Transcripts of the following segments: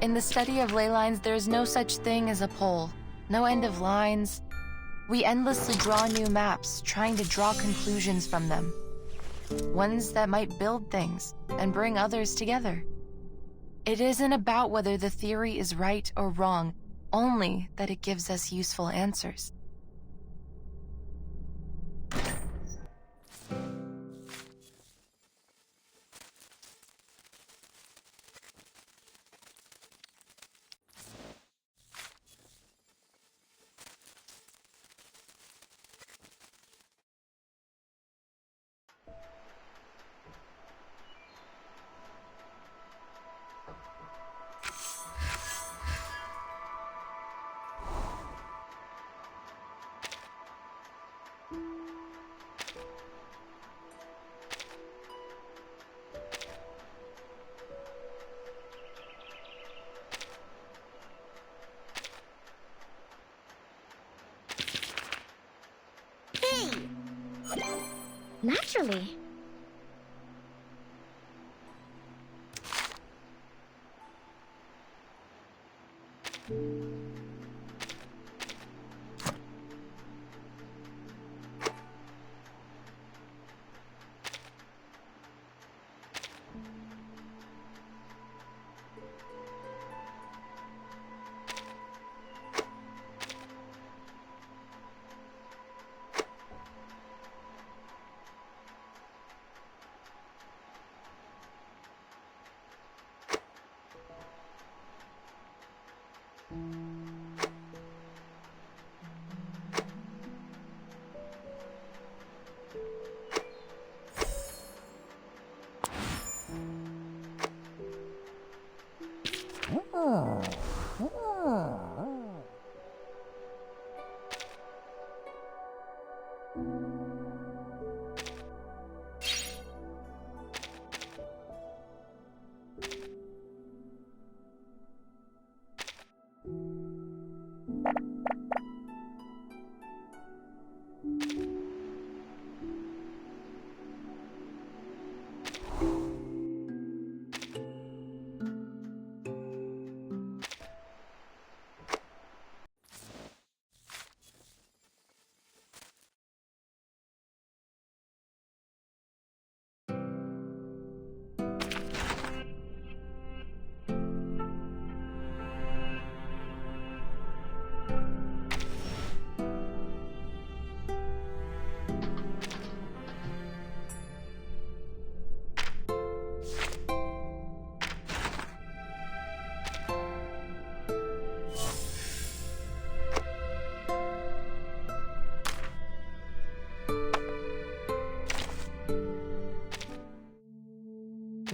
In the study of ley lines, there is no such thing as a pole, no end of lines. We endlessly draw new maps, trying to draw conclusions from them. Ones that might build things and bring others together. It isn't about whether the theory is right or wrong, only that it gives us useful answers. Naturally.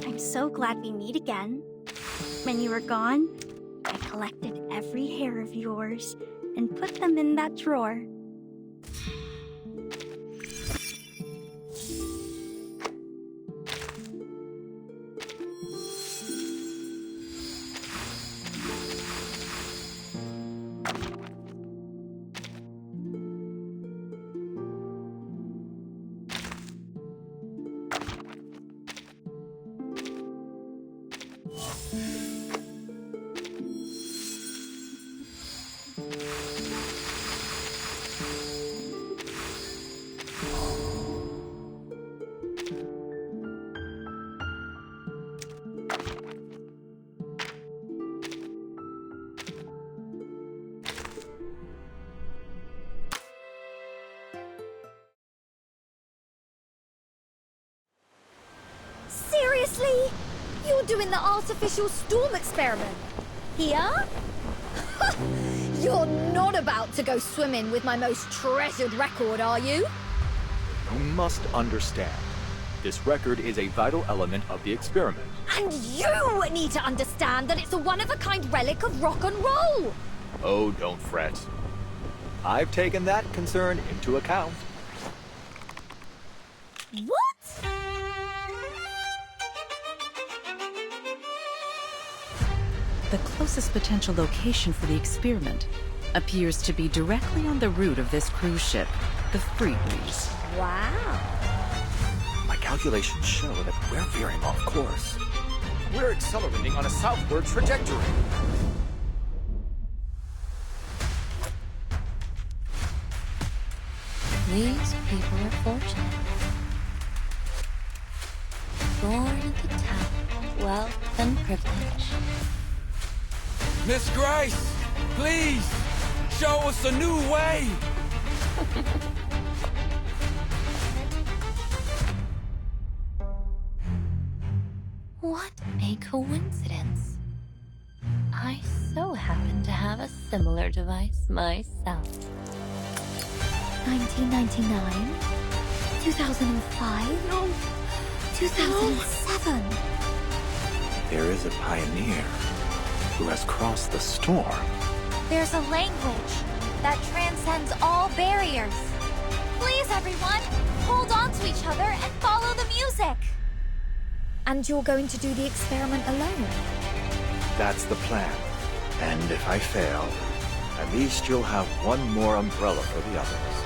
I'm so glad we meet again. When you were gone, I collected every hair of yours and put them in that drawer. Seriously? You're doing the artificial storm experiment? Here? You're not about to go swimming with my most treasured record, are you? You must understand. This record is a vital element of the experiment. And you need to understand that it's a one-of-a-kind relic of rock and roll! Oh, don't fret. I've taken that concern into account. What? The closest potential location for the experiment appears to be directly on the route of this cruise ship, the Freebreeze. Wow. My calculations show that we're veering off course. We're accelerating on a southward trajectory. These people are fortunate. Born at the top of wealth and privilege. Miss Grace, please, show us a new way. What a coincidence. I so happen to have a similar device myself. 1999? 2005? No. 2007? There is a pioneer who has crossed the storm. There's a language that transcends all barriers. Please, everyone, hold on to each other and follow the music. And you're going to do the experiment alone? That's the plan. And if I fail, at least you'll have one more umbrella for the others.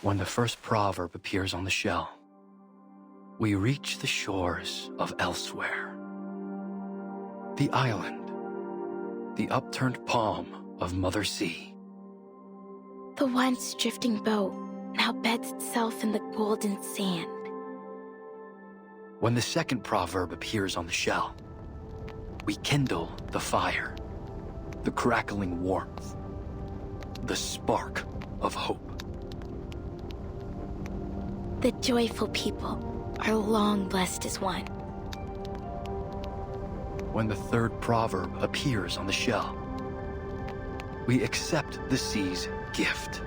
When the first proverb appears on the shell, we reach the shores of elsewhere. The island, the upturned palm of Mother Sea. The once drifting boat now beds itself in the golden sand. When the second proverb appears on the shell, we kindle the fire, the crackling warmth, the spark of hope. The joyful people are long blessed as one. When the third proverb appears on the shell, we accept the sea's gift.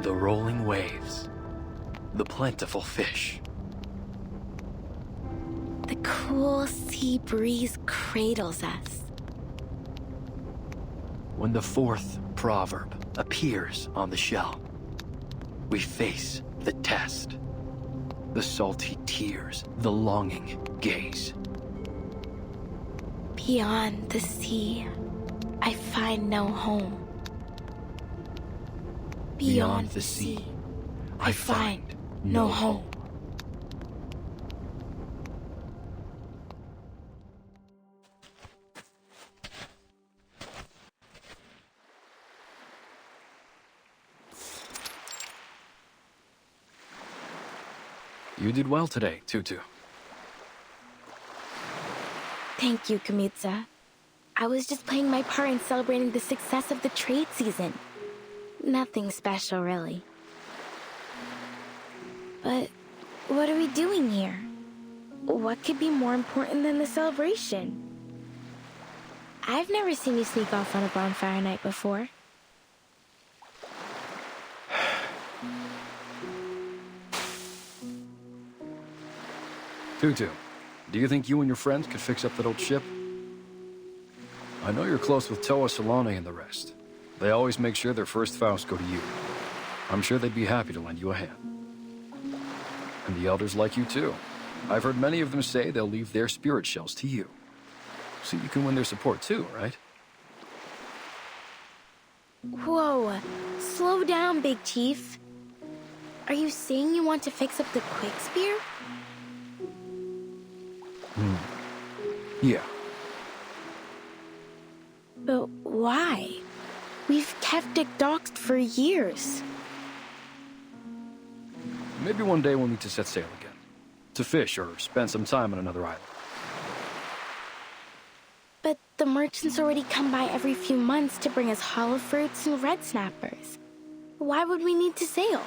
The rolling waves, the plentiful fish. The cool sea breeze cradles us. When the fourth proverb appears on the shell, we face the test. The salty tears, the longing gaze. Beyond the sea, I find no home. Beyond the sea, I find no home. You did well today, Tutu. Thank you, Kamitsa. I was just playing my part in celebrating the success of the trade season. Nothing special, really. But what are we doing here? What could be more important than the celebration? I've never seen you sneak off on a bonfire night before. Tutu, do you think you and your friends could fix up that old ship? I know you're close with Toa Solane and the rest. They always make sure their first Faust go to you. I'm sure they'd be happy to lend you a hand. And the elders like you too. I've heard many of them say they'll leave their spirit shells to you. So you can win their support too, right? Whoa, slow down, Big Chief. Are you saying you want to fix up the Quick Spear? Yeah. But why? We've kept it docked for years. Maybe one day we'll need to set sail again. To fish or spend some time on another island. But the merchants already come by every few months to bring us hollow fruits and red snappers. Why would we need to sail?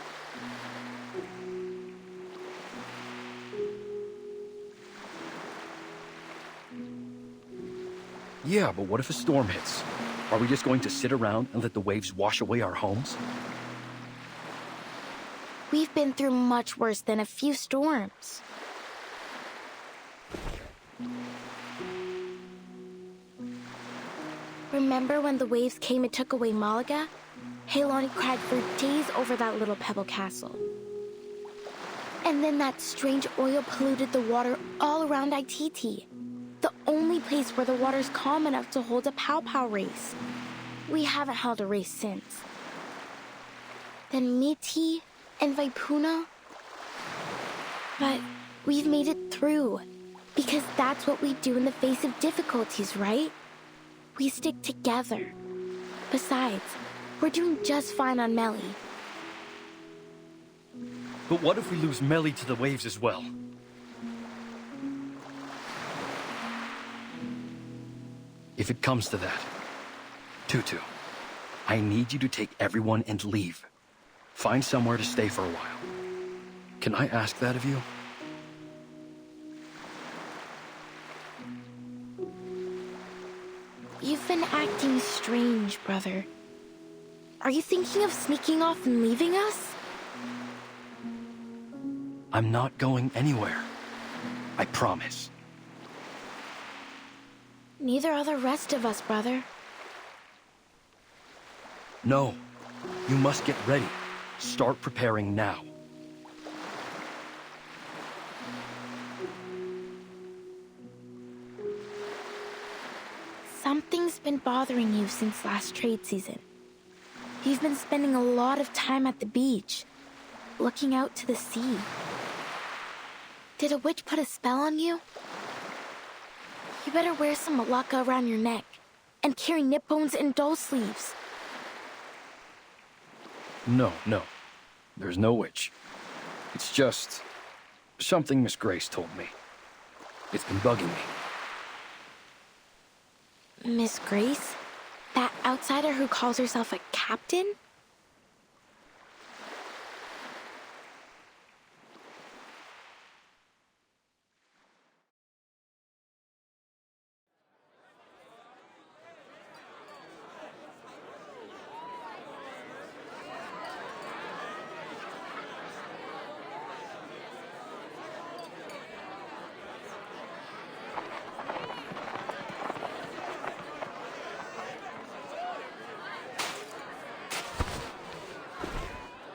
Yeah, but what if a storm hits? Are we just going to sit around and let the waves wash away our homes? We've been through much worse than a few storms. Remember when the waves came and took away Malaga? Hailani cried for days over that little pebble castle. And then that strange oil polluted the water all around Aititi. The only place where the water's calm enough to hold a pow-pow race. We haven't held a race since. Then Miti and Vaipuna. But we've made it through. Because that's what we do in the face of difficulties, right? We stick together. Besides, we're doing just fine on Meli. But what if we lose Meli to the waves as well? If it comes to that, Tutu, I need you to take everyone and leave. Find somewhere to stay for a while. Can I ask that of you? You've been acting strange, brother. Are you thinking of sneaking off and leaving us? I'm not going anywhere. I promise. Neither are the rest of us, brother. No. You must get ready. Start preparing now. Something's been bothering you since last trade season. You've been spending a lot of time at the beach, looking out to the sea. Did a witch put a spell on you? You better wear some malacca around your neck and carry nip bones and doll sleeves. No. There's no witch. It's just something Miss Grace told me. It's been bugging me. Miss Grace? That outsider who calls herself a captain?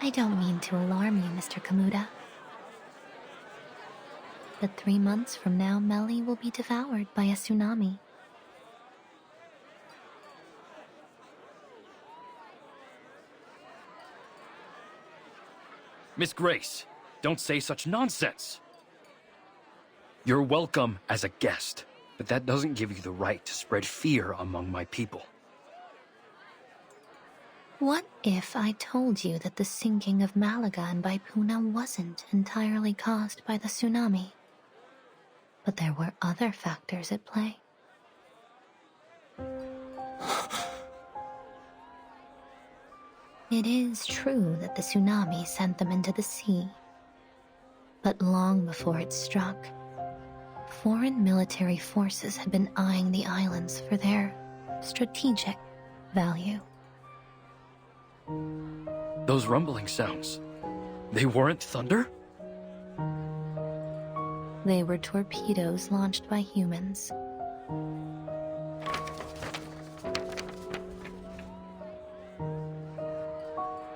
I don't mean to alarm you, Mr. Kamuda. But 3 months from now, Melly will be devoured by a tsunami. Miss Grace, don't say such nonsense. You're welcome as a guest, but that doesn't give you the right to spread fear among my people. What if I told you that the sinking of Malaga and Baipuna wasn't entirely caused by the tsunami, but there were other factors at play? It is true that the tsunami sent them into the sea, but long before it struck, foreign military forces had been eyeing the islands for their strategic value. Those rumbling sounds, they weren't thunder? They were torpedoes launched by humans.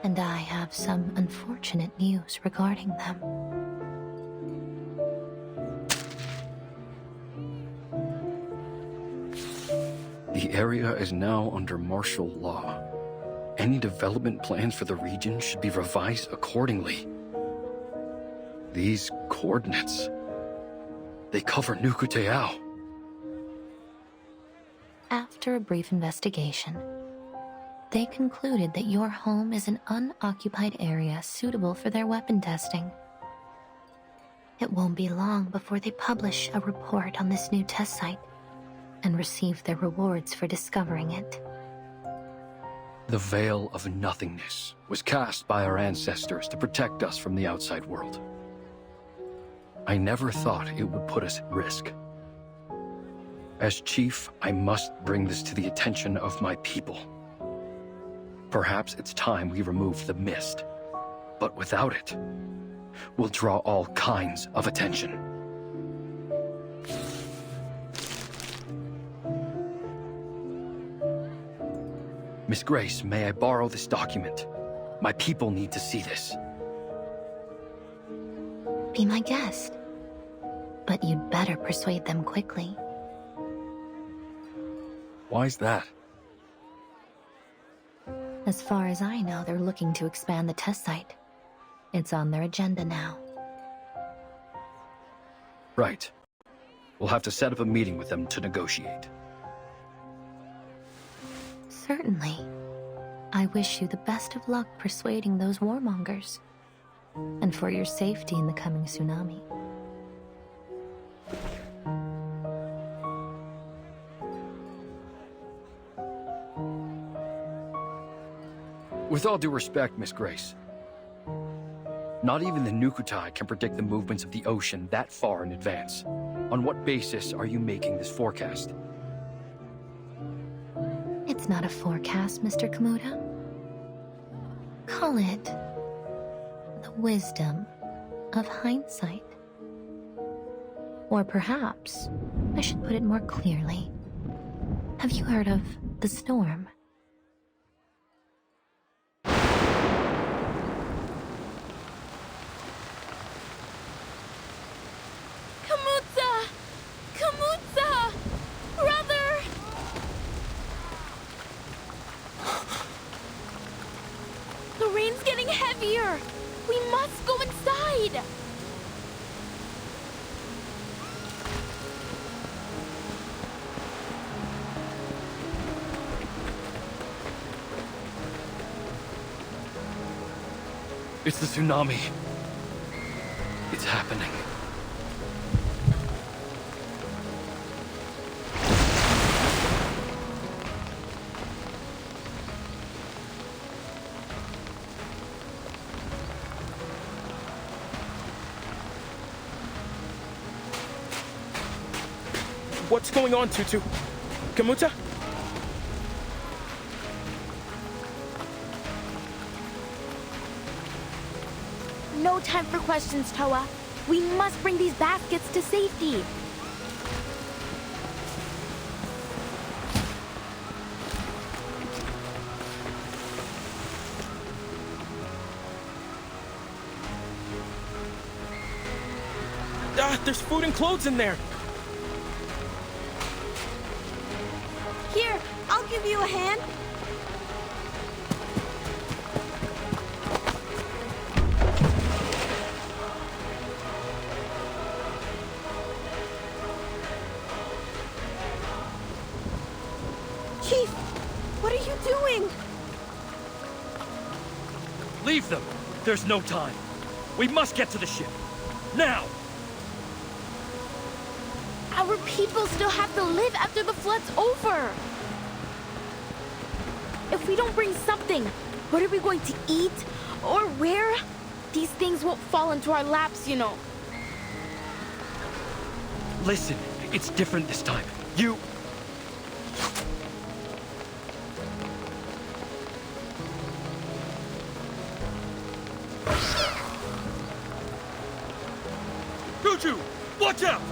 And I have some unfortunate news regarding them. The area is now under martial law. Any development plans for the region should be revised accordingly. These coordinates, they cover Nukuteao. After a brief investigation, they concluded that your home is an unoccupied area suitable for their weapon testing. It won't be long before they publish a report on this new test site and receive their rewards for discovering it. The veil of nothingness was cast by our ancestors to protect us from the outside world. I never thought it would put us at risk. As chief, I must bring this to the attention of my people. Perhaps it's time we remove the mist, but without it, we'll draw all kinds of attention. Miss Grace, may I borrow this document? My people need to see this. Be my guest. But you'd better persuade them quickly. Why's that? As far as I know, they're looking to expand the test site. It's on their agenda now. Right. We'll have to set up a meeting with them to negotiate. Certainly. I wish you the best of luck persuading those warmongers. And for your safety in the coming tsunami. With all due respect, Miss Grace, not even the Nukutai can predict the movements of the ocean that far in advance. On what basis are you making this forecast? It's not a forecast, Mr. Kamuda. Call it the wisdom of hindsight. Or perhaps I should put it more clearly. Have you heard of the storm? Kamutza! Kamutza! Brother! heavier! We must go inside! It's the tsunami. It's happening. What's going on, Tutu? Kamuta? No time for questions, Toa. We must bring these baskets to safety. There's food and clothes in there. Here, I'll give you a hand. Chief, what are you doing? Leave them. There's no time. We must get to the ship. Now! Our people still have to live after the flood's over. If we don't bring something, what are we going to eat? Or wear? These things won't fall into our laps, you know. Listen, it's different this time. You... Tutu! Watch out!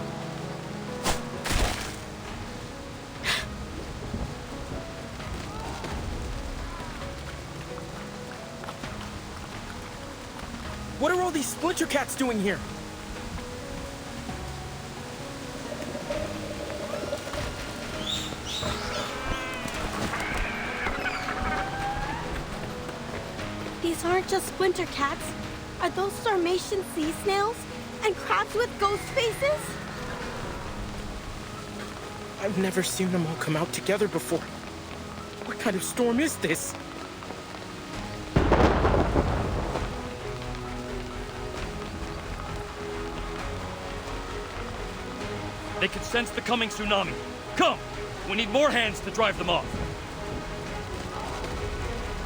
What are all these splinter cats doing here? These aren't just splinter cats. Are those Sarmatian sea snails? And crabs with ghost faces? I've never seen them all come out together before. What kind of storm is this? They can sense the coming tsunami. Come! We need more hands to drive them off.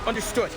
Understood.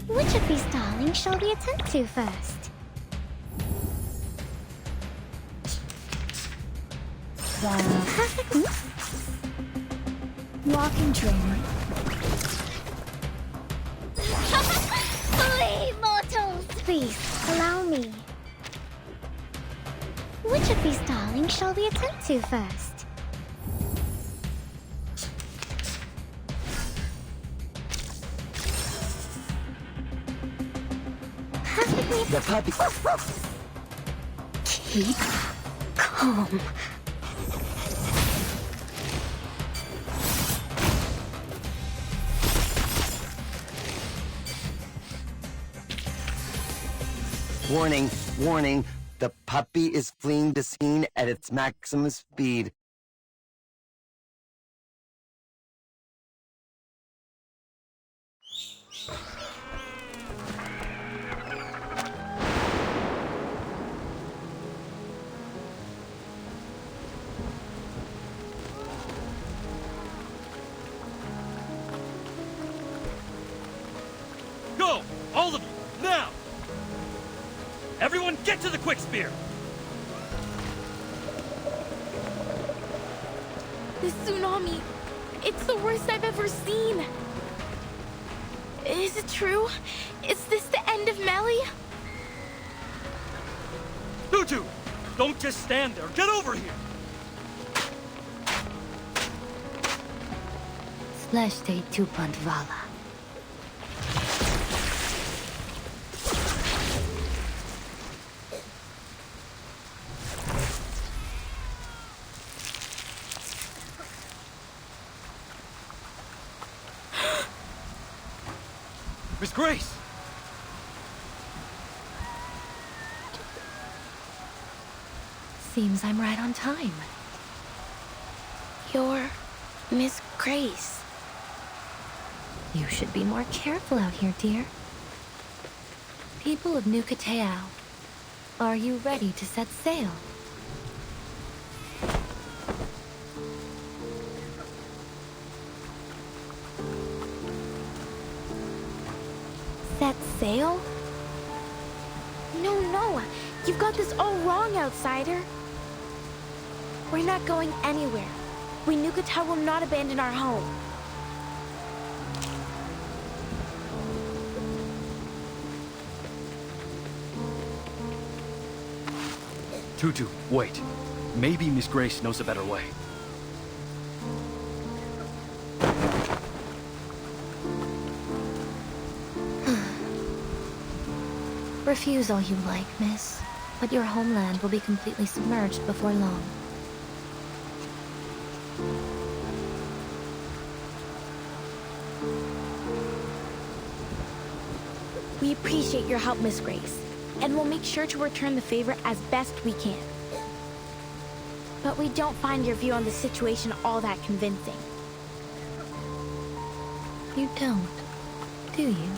Which of these darlings shall we attend to first? Perfect. Walking train. Flee, mortals! Please, allow me. Which of these darlings shall we attend to first? The puppy. Keep calm. Warning, warning. The puppy is fleeing the scene at its maximum speed. Everyone get to the quick spear! This tsunami, it's the worst I've ever seen. Is it true? Is this the end of Melly? Tutu! Don't just stand there. Get over here! Sleshte Tupandvala. Miss Grace! Seems I'm right on time. You're Miss Grace. You should be more careful out here, dear. People of New Kateao, are you ready to set sail? Set sail? No. You've got this all wrong, outsider. We're not going anywhere. We New Kateao will not abandon our home. Tutu, wait. Maybe Miss Grace knows a better way. Refuse all you like, miss, but your homeland will be completely submerged before long. We appreciate your help, Miss Grace, and we'll make sure to return the favor as best we can. But we don't find your view on the situation all that convincing. You don't, do you?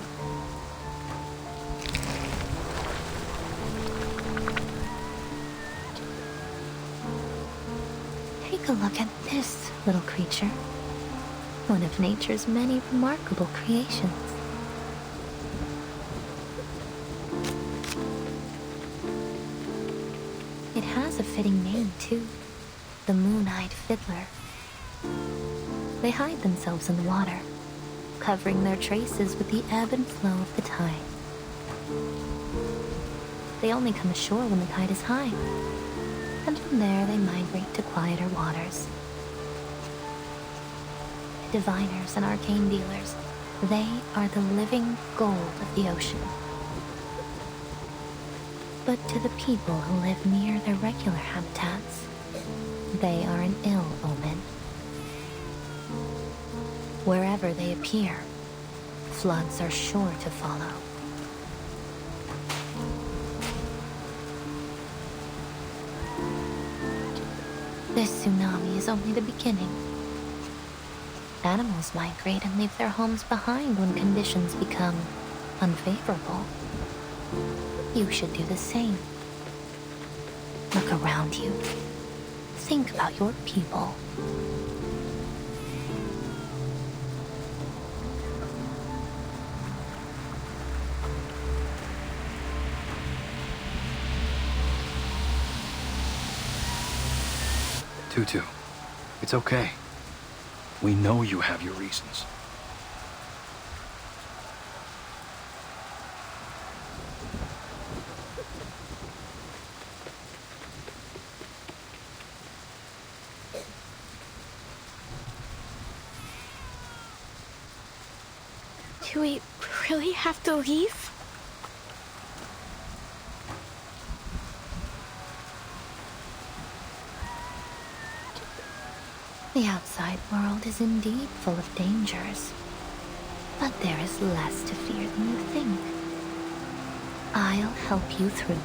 Take a look at this little creature. One of nature's many remarkable creations. It has a fitting name, too. The Moon-Eyed Fiddler. They hide themselves in the water, covering their traces with the ebb and flow of the tide. They only come ashore when the tide is high, and from there they migrate to quieter waters. Diviners and arcane dealers, they are the living gold of the ocean. But to the people who live near their regular habitats, they are an ill omen. Wherever they appear, floods are sure to follow. This tsunami is only the beginning. Animals migrate and leave their homes behind when conditions become unfavorable. You should do the same. Look around you. Think about your people. Tutu, it's okay. We know you have your reasons. Do we really have to leave? The outside world is indeed full of dangers, but there is less to fear than you think. I'll help you through it.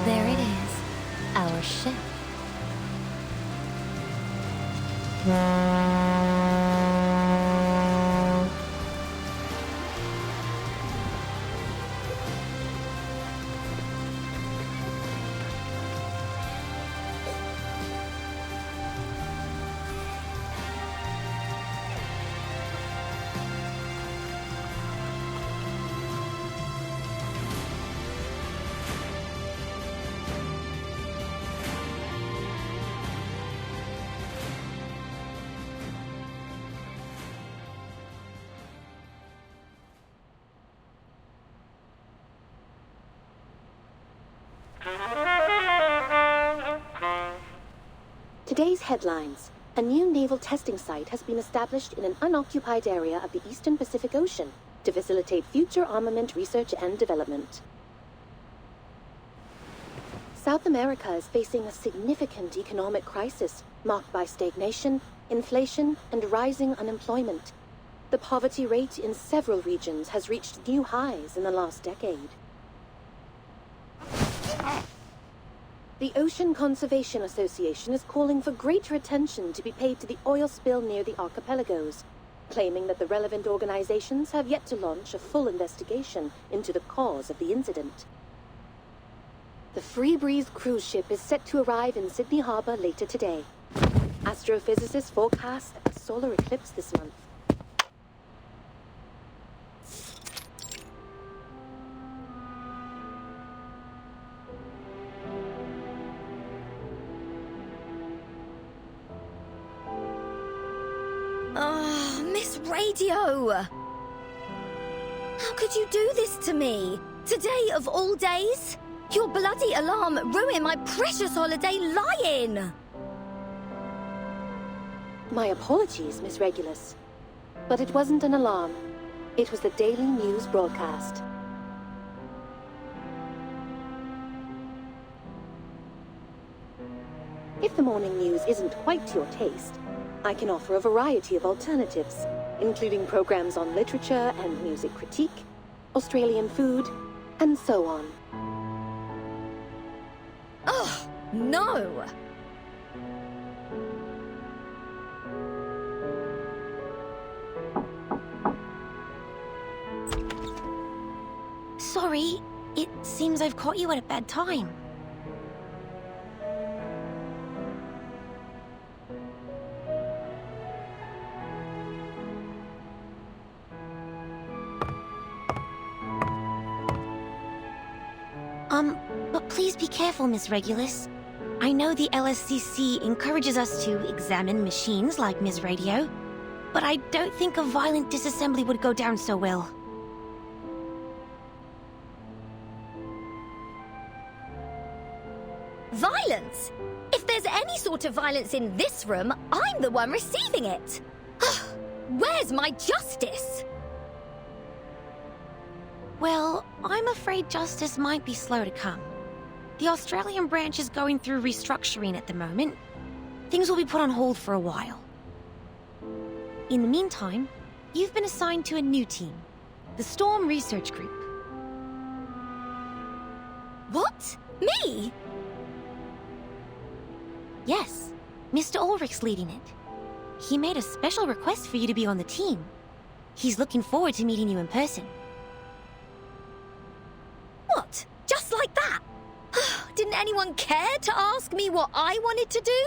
There it is, our ship. Today's headlines. A new naval testing site has been established in an unoccupied area of the Eastern Pacific Ocean to facilitate future armament research and development. South America is facing a significant economic crisis marked by stagnation, inflation, and rising unemployment. The poverty rate in several regions has reached new highs in the last decade. The Ocean Conservation Association is calling for greater attention to be paid to the oil spill near the archipelagos, claiming that the relevant organizations have yet to launch a full investigation into the cause of the incident. The Free Breeze cruise ship is set to arrive in Sydney Harbor later today. Astrophysicists forecast a solar eclipse this month. Oh, Miss Radio! How could you do this to me? Today of all days? Your bloody alarm ruined my precious holiday lying! My apologies, Miss Regulus. But it wasn't an alarm. It was the daily news broadcast. If the morning news isn't quite to your taste, I can offer a variety of alternatives, including programs on literature and music critique, Australian food, and so on. Oh, no! Sorry, it seems I've caught you at a bad time. But please be careful, Miss Regulus. I know the LSCC encourages us to examine machines like Ms. Radio, but I don't think a violent disassembly would go down so well. Violence? If there's any sort of violence in this room, I'm the one receiving it. Where's my justice? Well, I'm afraid justice might be slow to come. The Australian branch is going through restructuring at the moment. Things will be put on hold for a while. In the meantime, you've been assigned to a new team, the Storm Research Group. What? Me? Yes, Mr. Ulrich's leading it. He made a special request for you to be on the team. He's looking forward to meeting you in person. What? Just like that? Didn't anyone care to ask me what I wanted to do?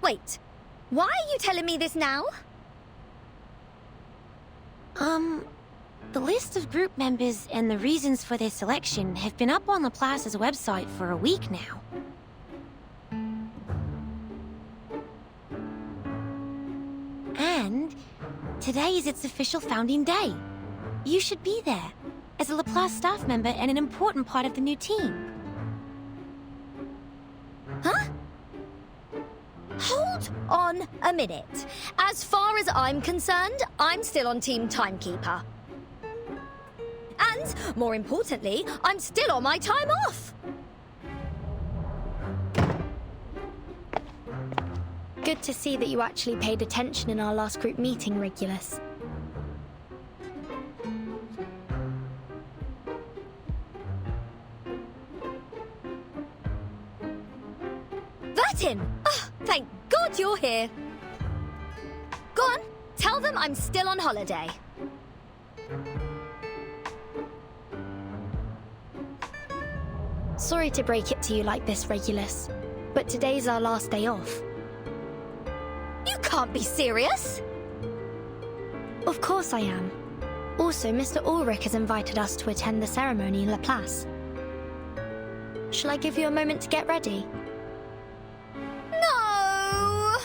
Wait, why are you telling me this now? The list of group members and the reasons for their selection have been up on Laplace's website for a week now. And today is its official founding day. You should be there, as a Laplace staff member and an important part of the new team. Huh? Hold on a minute. As far as I'm concerned, I'm still on Team Timekeeper. And, more importantly, I'm still on my time off. Good to see that you actually paid attention in our last group meeting, Regulus. Vertin! Oh, thank God you're here. Go on, tell them I'm still on holiday. Sorry to break it to you like this, Regulus, but today's our last day off. You can't be serious! Of course I am. Also, Mr. Ulrich has invited us to attend the ceremony in Laplace. Shall I give you a moment to get ready? No!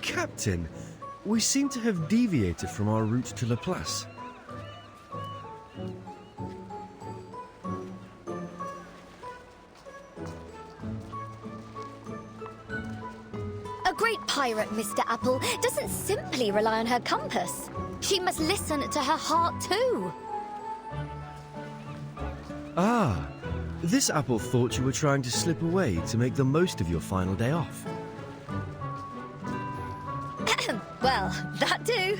Captain, we seem to have deviated from our route to Laplace. A great pirate, Mr. Apple, doesn't simply rely on her compass. She must listen to her heart too. Ah, this apple thought you were trying to slip away to make the most of your final day off. Well, that too.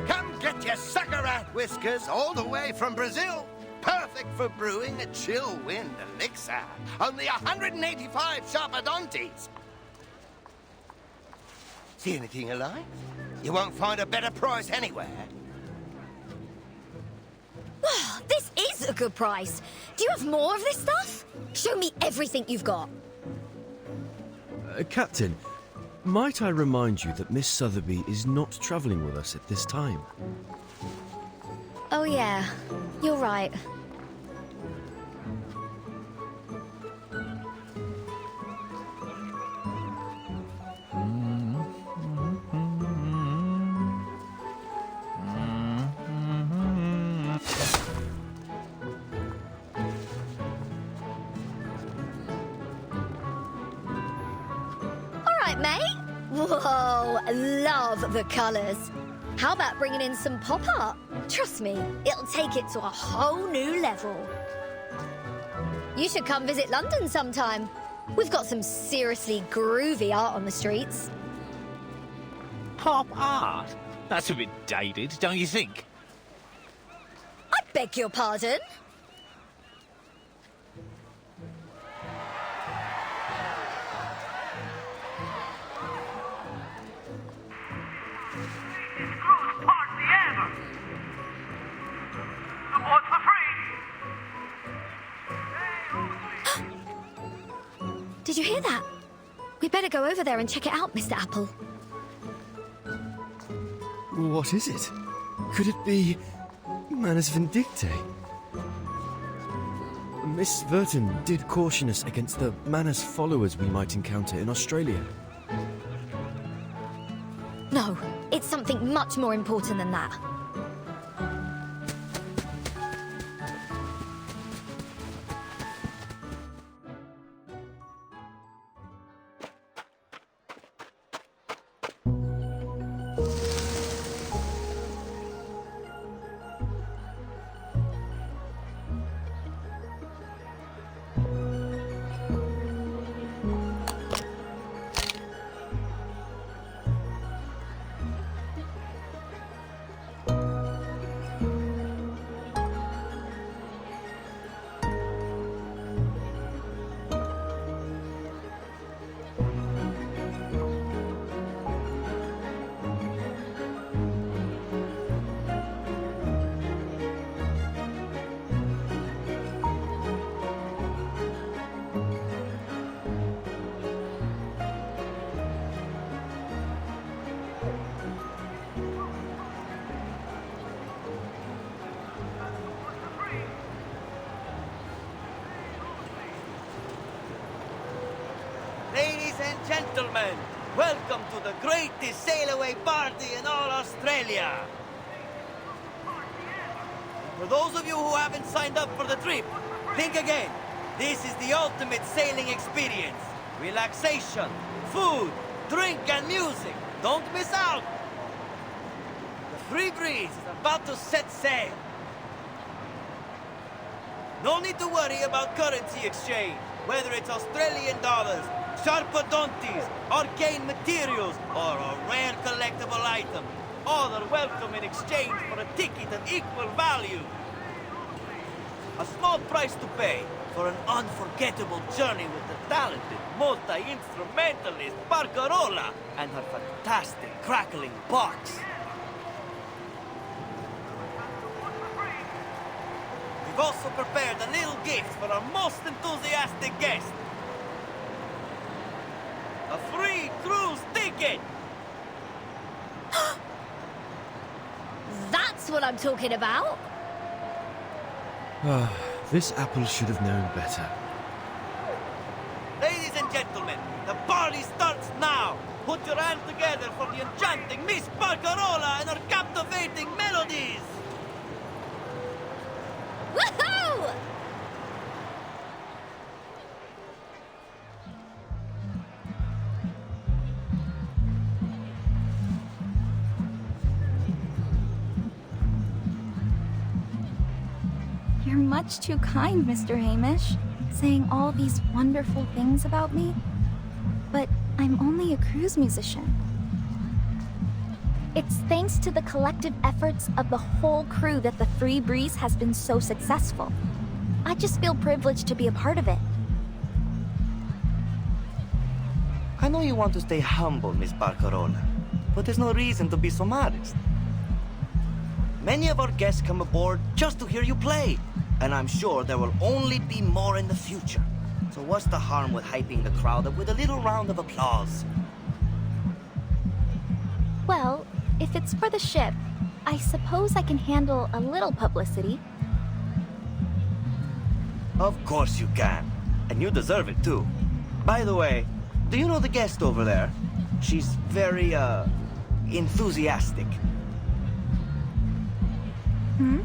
Come get your sucker rat whiskers all the way from Brazil. Perfect for brewing a chill wind elixir. Only 185 sharpadontes. See anything alive? You won't find a better price anywhere. This is a good price. Do you have more of this stuff? Show me everything you've got. Captain, might I remind you that Miss Sotheby is not travelling with us at this time? Oh yeah, you're right. Mate? Whoa, love the colours. How about bringing in some pop art? Trust me, it'll take it to a whole new level. You should come visit London sometime. We've got some seriously groovy art on the streets. Pop art? That's a bit dated, don't you think? I beg your pardon? Did you hear that? We better go over there and check it out, Mr. Apple. What is it? Could it be Manus Vindictae? Miss Verton did caution us against the Manus followers we might encounter in Australia. No, it's something much more important than that. gentlemen, welcome to the greatest sail-away party in all Australia. For those of you who haven't signed up for the trip, think again. This is the ultimate sailing experience. Relaxation, food, drink, and music. Don't miss out. The Free Breeze is about to set sail. No need to worry about currency exchange, whether it's Australian dollars, Sharpodontes, arcane materials, or a rare collectible item. All are welcome in exchange for a ticket of equal value. A small price to pay for an unforgettable journey with the talented multi-instrumentalist Barcarola and her fantastic crackling box. We've also prepared a little gift for our most enthusiastic guest. A free cruise ticket! That's what I'm talking about! Ah, this apple should have known better. Ladies and gentlemen, the party starts now! Put your hands together for the enchanting Miss Barcarola and her captivating melodies! Woohoo! You're much too kind, Mr. Hamish, saying all these wonderful things about me. But I'm only a cruise musician. It's thanks to the collective efforts of the whole crew that the Free Breeze has been so successful. I just feel privileged to be a part of it. I know you want to stay humble, Miss Barcarola, but there's no reason to be so modest. Many of our guests come aboard just to hear you play, and I'm sure there will only be more in the future. So what's the harm with hyping the crowd up with a little round of applause? Well, if it's for the ship, I suppose I can handle a little publicity. Of course you can, and you deserve it too. By the way, do you know the guest over there? She's very, enthusiastic. Hmm?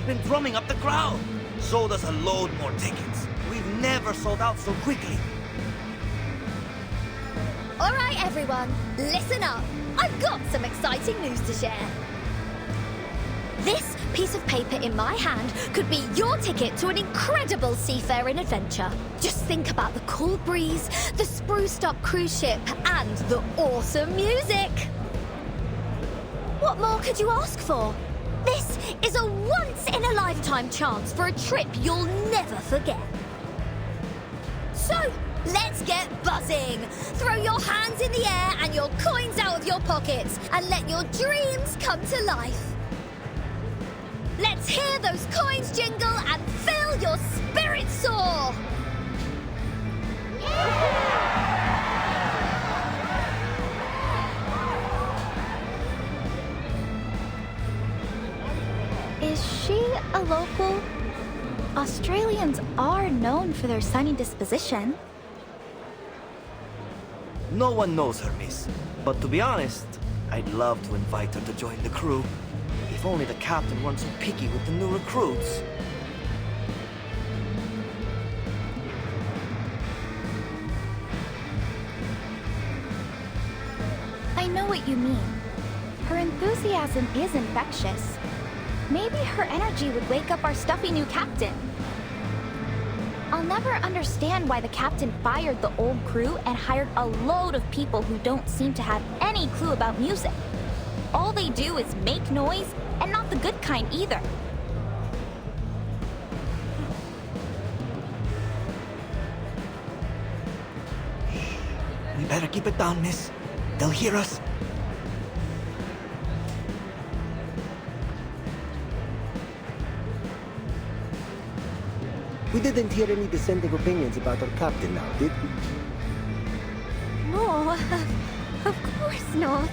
Been drumming up the crowd. Sold us a load more tickets. We've never sold out so quickly. All right, everyone, listen up. I've got some exciting news to share. This piece of paper in my hand could be your ticket to an incredible seafaring adventure. Just think about the cool breeze, the spruced up cruise ship, and the awesome music. What more could you ask for? This is a once-in-a-lifetime chance for a trip you'll never forget. So, let's get buzzing! Throw your hands in the air and your coins out of your pockets and let your dreams come to life. Let's hear those coins jingle and fill your spirit soar! Is she a local? Australians are known for their sunny disposition. No one knows her, miss. But to be honest, I'd love to invite her to join the crew. If only the captain weren't so picky with the new recruits. I know what you mean. Her enthusiasm is infectious. Maybe her energy would wake up our stuffy new captain. I'll never understand why the captain fired the old crew and hired a load of people who don't seem to have any clue about music. All they do is make noise, and not the good kind either. We better keep it down, miss. They'll hear us. We didn't hear any dissenting opinions about our captain now, did we? No, of course not.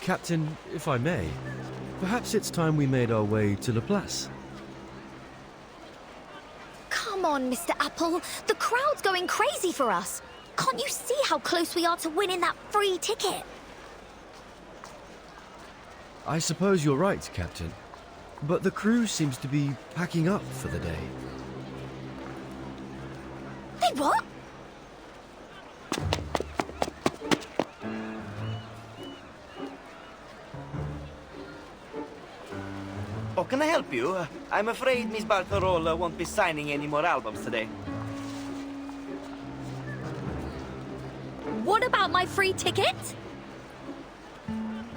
Captain, if I may, perhaps it's time we made our way to La Place. Come on, Mr. Apple. The crowd's going crazy for us. Can't you see how close we are to winning that free ticket? I suppose you're right, Captain. But the crew seems to be packing up for the day. They what? Oh, can I help you? I'm afraid Miss Barcarola won't be signing any more albums today. What about my free ticket?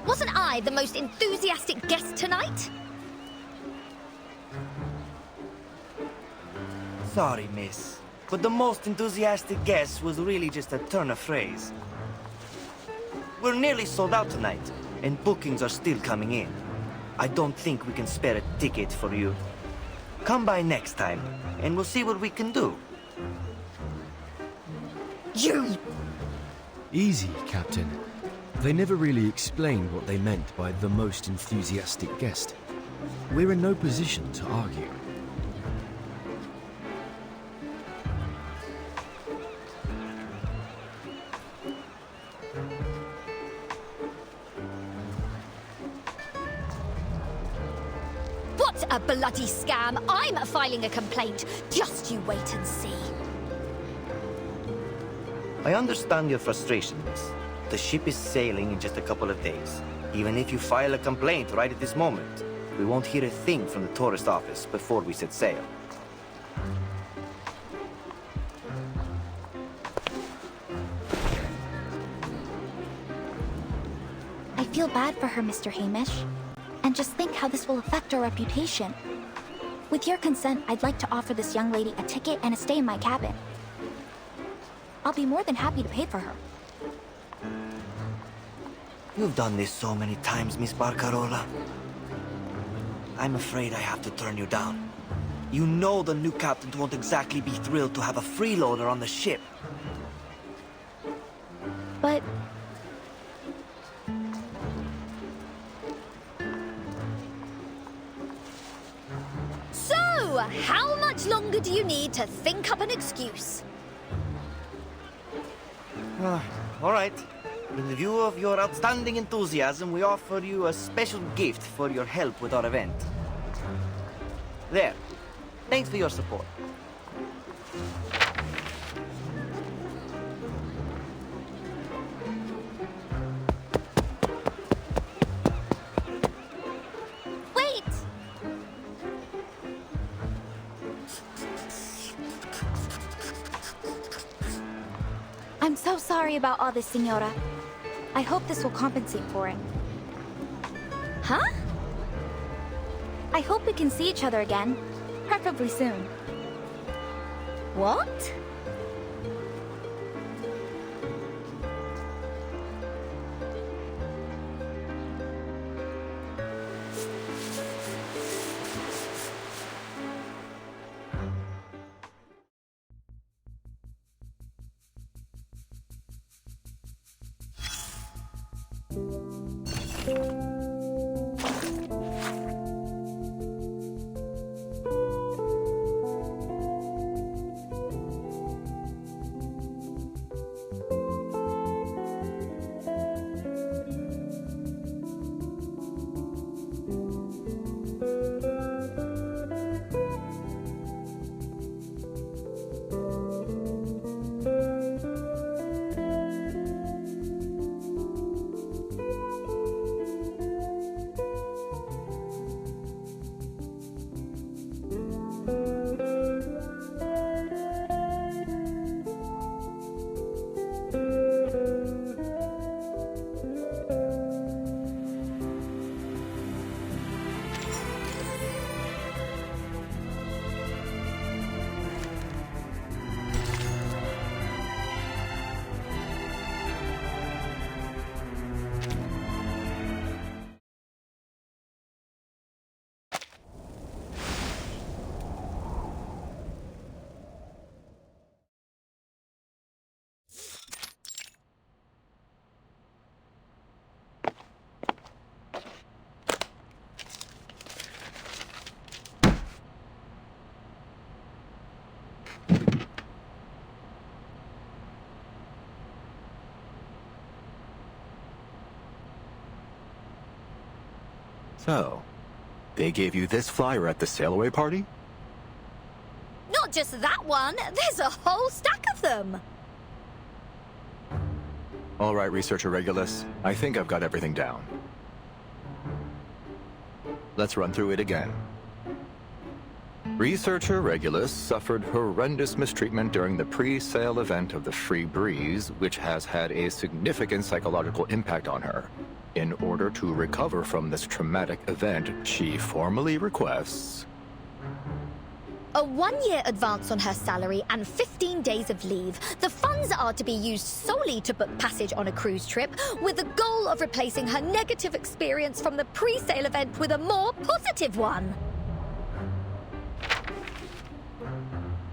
Wasn't I the most enthusiastic guest tonight? Sorry, miss. But the most enthusiastic guess was really just a turn of phrase. We're nearly sold out tonight, and bookings are still coming in. I don't think we can spare a ticket for you. Come by next time, and we'll see what we can do. You! Easy, Captain. They never really explained what they meant by the most enthusiastic guest. We're in no position to argue. What a bloody scam! I'm filing a complaint. Just you wait and see. I understand your frustration, miss. The ship is sailing in just a couple of days. Even if you file a complaint right at this moment, we won't hear a thing from the tourist office before we set sail. I feel bad for her, Mr. Hamish. And just think how this will affect our reputation. With your consent, I'd like to offer this young lady a ticket and a stay in my cabin. I'll be more than happy to pay for her. You've done this so many times, Miss Barcarola. I'm afraid I have to turn you down. You know the new captain won't exactly be thrilled to have a freeloader on the ship. But... So, how much longer do you need to think up an excuse? All right. In view of your outstanding enthusiasm, we offer you a special gift for your help with our event. There. Thanks for your support. Wait! I'm so sorry about all this, Senora. I hope this will compensate for it. Huh? I hope we can see each other again, preferably soon. What? So, they gave you this flyer at the sail-away party? Not just that one, there's a whole stack of them. All right, Researcher Regulus. I think I've got everything down. Let's run through it again. Researcher Regulus suffered horrendous mistreatment during the pre-sale event of the Free Breeze, which has had a significant psychological impact on her. In order to recover from this traumatic event, she formally requests A 1-year advance on her salary and 15 days of leave. The funds are to be used solely to book passage on a cruise trip, with the goal of replacing her negative experience from the pre-sale event with a more positive one.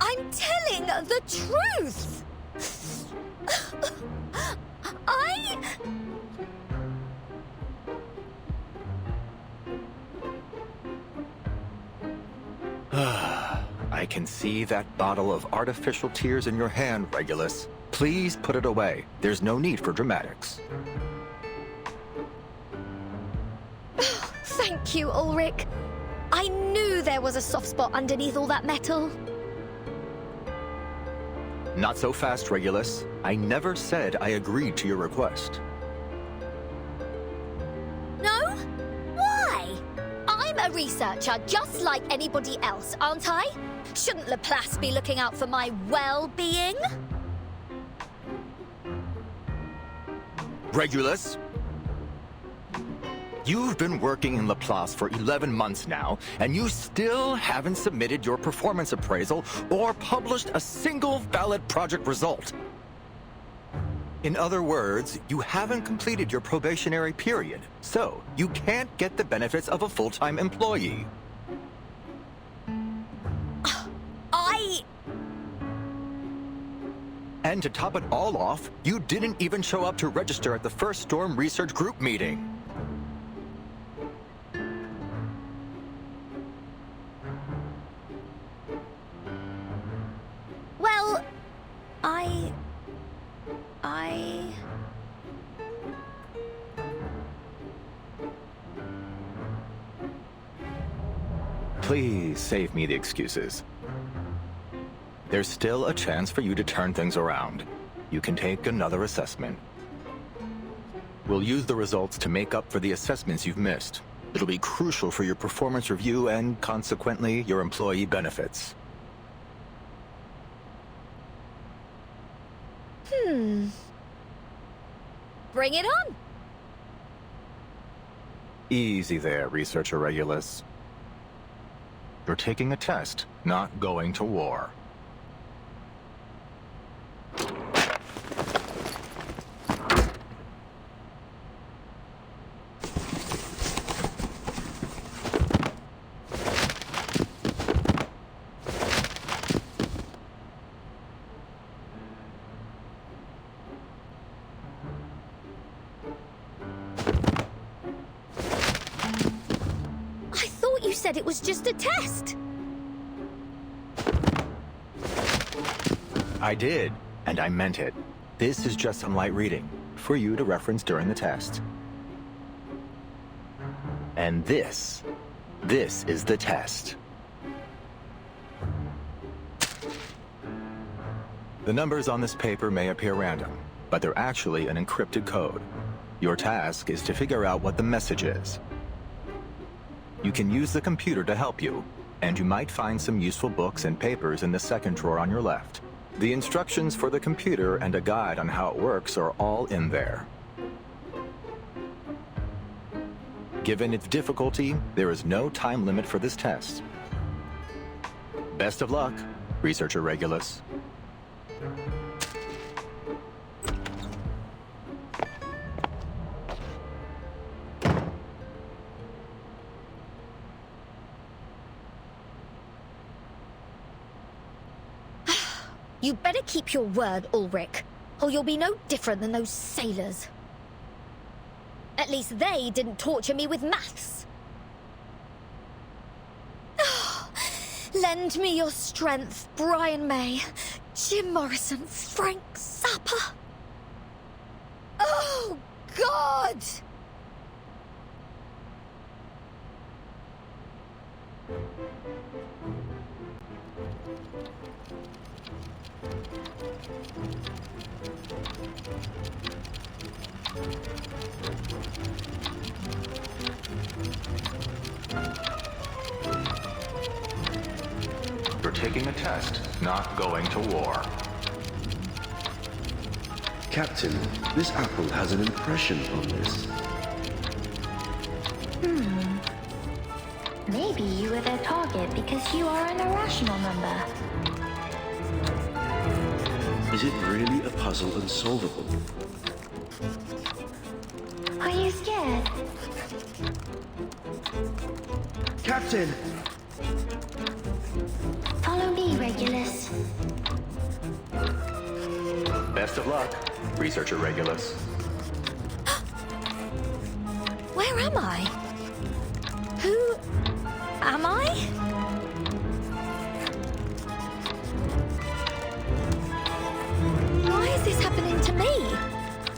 I'm telling the truth! I can see that bottle of artificial tears in your hand, Regulus. Please put it away. There's no need for dramatics. Thank you, Ulrich. I knew there was a soft spot underneath all that metal. Not so fast, Regulus. I never said I agreed to your request. No? Why? I'm a researcher just like anybody else, aren't I? Shouldn't Laplace be looking out for my well-being? Regulus? You've been working in Laplace for 11 months now, and you still haven't submitted your performance appraisal or published a single valid project result. In other words, you haven't completed your probationary period, so you can't get the benefits of a full-time employee. And to top it all off, you didn't even show up to register at the first Storm Research Group meeting. Well, Please save me the excuses. There's still a chance for you to turn things around. You can take another assessment. We'll use the results to make up for the assessments you've missed. It'll be crucial for your performance review and, consequently, your employee benefits. Bring it on. Easy there, Researcher Regulus. You're taking a test, not going to war. Said it was just a test. I did, and I meant it. This is just some light reading, for you to reference during the test. And this is the test. The numbers on this paper may appear random, but they're actually an encrypted code. Your task is to figure out what the message is. You can use the computer to help you, and you might find some useful books and papers in the second drawer on your left. The instructions for the computer and a guide on how it works are all in there. Given its difficulty, there is no time limit for this test. Best of luck, Researcher Regulus. You better keep your word, Ulrich, or you'll be no different than those sailors. At least they didn't torture me with maths. Lend me your strength, Brian May, Jim Morrison, Frank Zappa. Oh, God! You're taking a test, not going to war. Captain, this apple has an impression on this. Maybe you were their target because you are an irrational number. Is it really a puzzle unsolvable? Are you scared? Captain! Follow me, Regulus. Best of luck, Researcher Regulus. Where am I? Who am I? Why is this happening to me?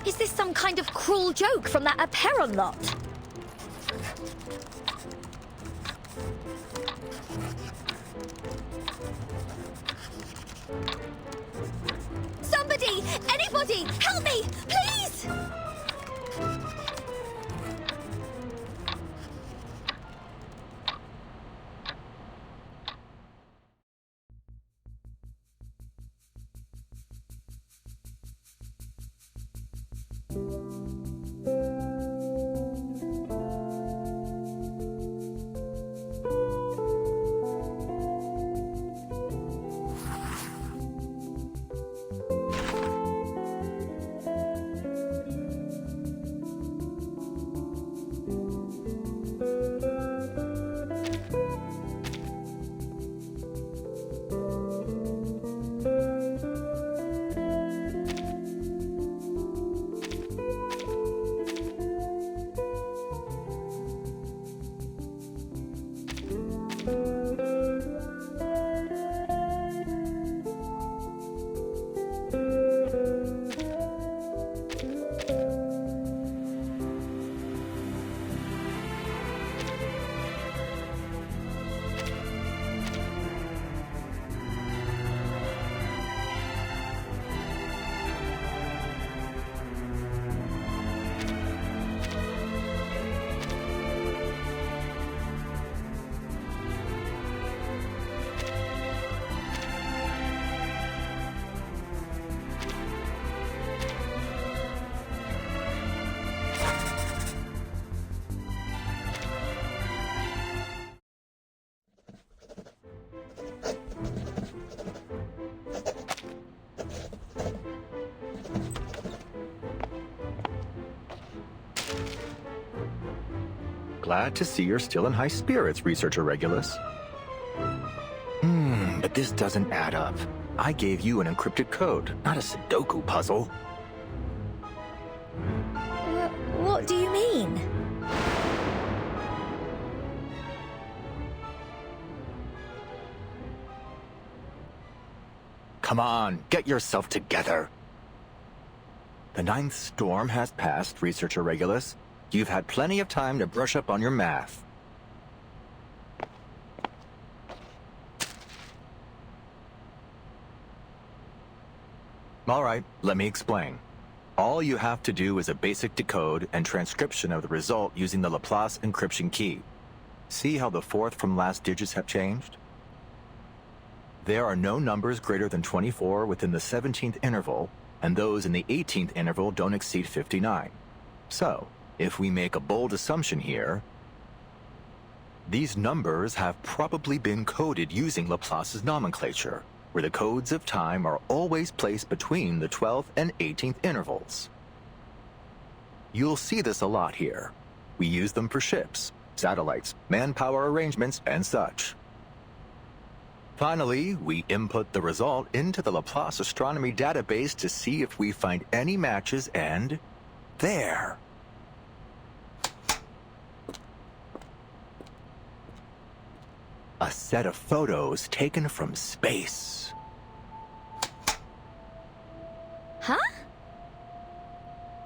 Is this some kind of cruel joke from that Aperon lot? Somebody! Anybody! Help me! Please! Glad to see you're still in high spirits, Researcher Regulus. But this doesn't add up. I gave you an encrypted code, not a Sudoku puzzle. What do you mean? Come on, get yourself together. The 9th storm has passed, Researcher Regulus. You've had plenty of time to brush up on your math. All right, let me explain. All you have to do is a basic decode and transcription of the result using the Laplace encryption key. See how the 4th from last digits have changed? There are no numbers greater than 24 within the 17th interval, and those in the 18th interval don't exceed 59. So, if we make a bold assumption here, these numbers have probably been coded using Laplace's nomenclature, where the codes of time are always placed between the 12th and 18th intervals. You'll see this a lot here. We use them for ships, satellites, manpower arrangements, and such. Finally, we input the result into the Laplace astronomy database to see if we find any matches, and there. A set of photos taken from space. Huh?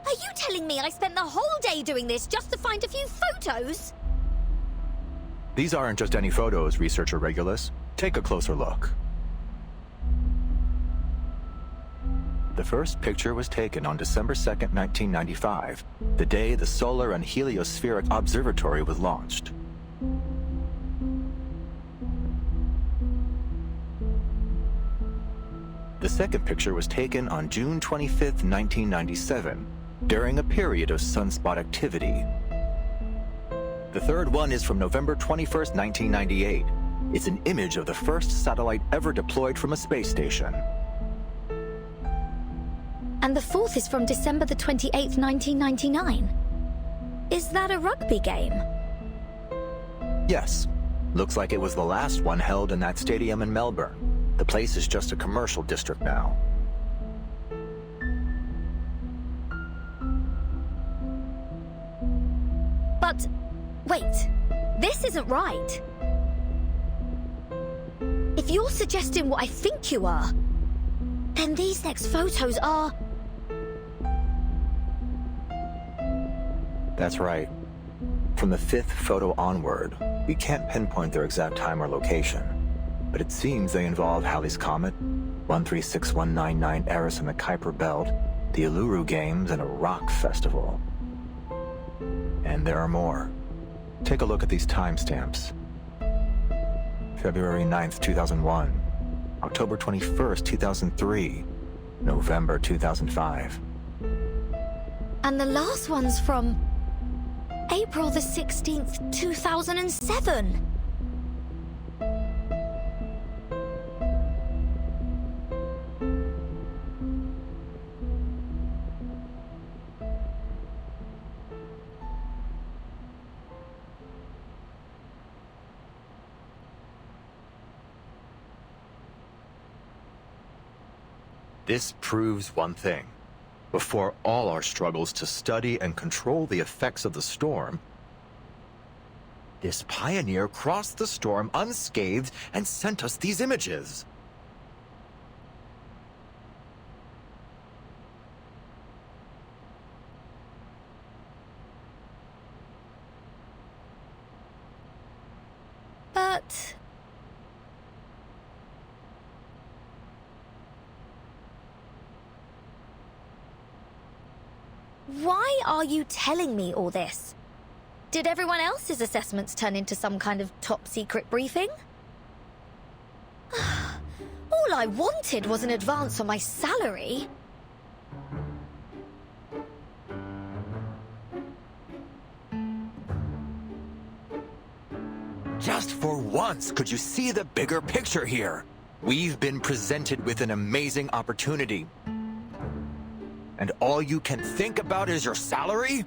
Are you telling me I spent the whole day doing this just to find a few photos? These aren't just any photos, Researcher Regulus. Take a closer look. The first picture was taken on December 2nd, 1995, the day the Solar and Heliospheric Observatory was launched. The second picture was taken on June 25th, 1997, during a period of sunspot activity. The third one is from November 21st, 1998. It's an image of the first satellite ever deployed from a space station. And the fourth is from December the 28th, 1999. Is that a rugby game? Yes. Looks like it was the last one held in that stadium in Melbourne. The place is just a commercial district now. But, wait. This isn't right. If you're suggesting what I think you are, then these next photos are... That's right. From the fifth photo onward, we can't pinpoint their exact time or location, but it seems they involve Halley's Comet, 136199 Eris in the Kuiper Belt, the Uluru Games, and a rock festival. And there are more. Take a look at these timestamps. February 9th, 2001, October 21st, 2003, November 2005. And the last one's from... April the 16th, 2007. This proves one thing. Before all our struggles to study and control the effects of the storm, this pioneer crossed the storm unscathed and sent us these images. But... why are you telling me all this? Did everyone else's assessments turn into some kind of top-secret briefing? All I wanted was an advance on my salary. Just for once, could you see the bigger picture here? We've been presented with an amazing opportunity. And all you can think about is your salary?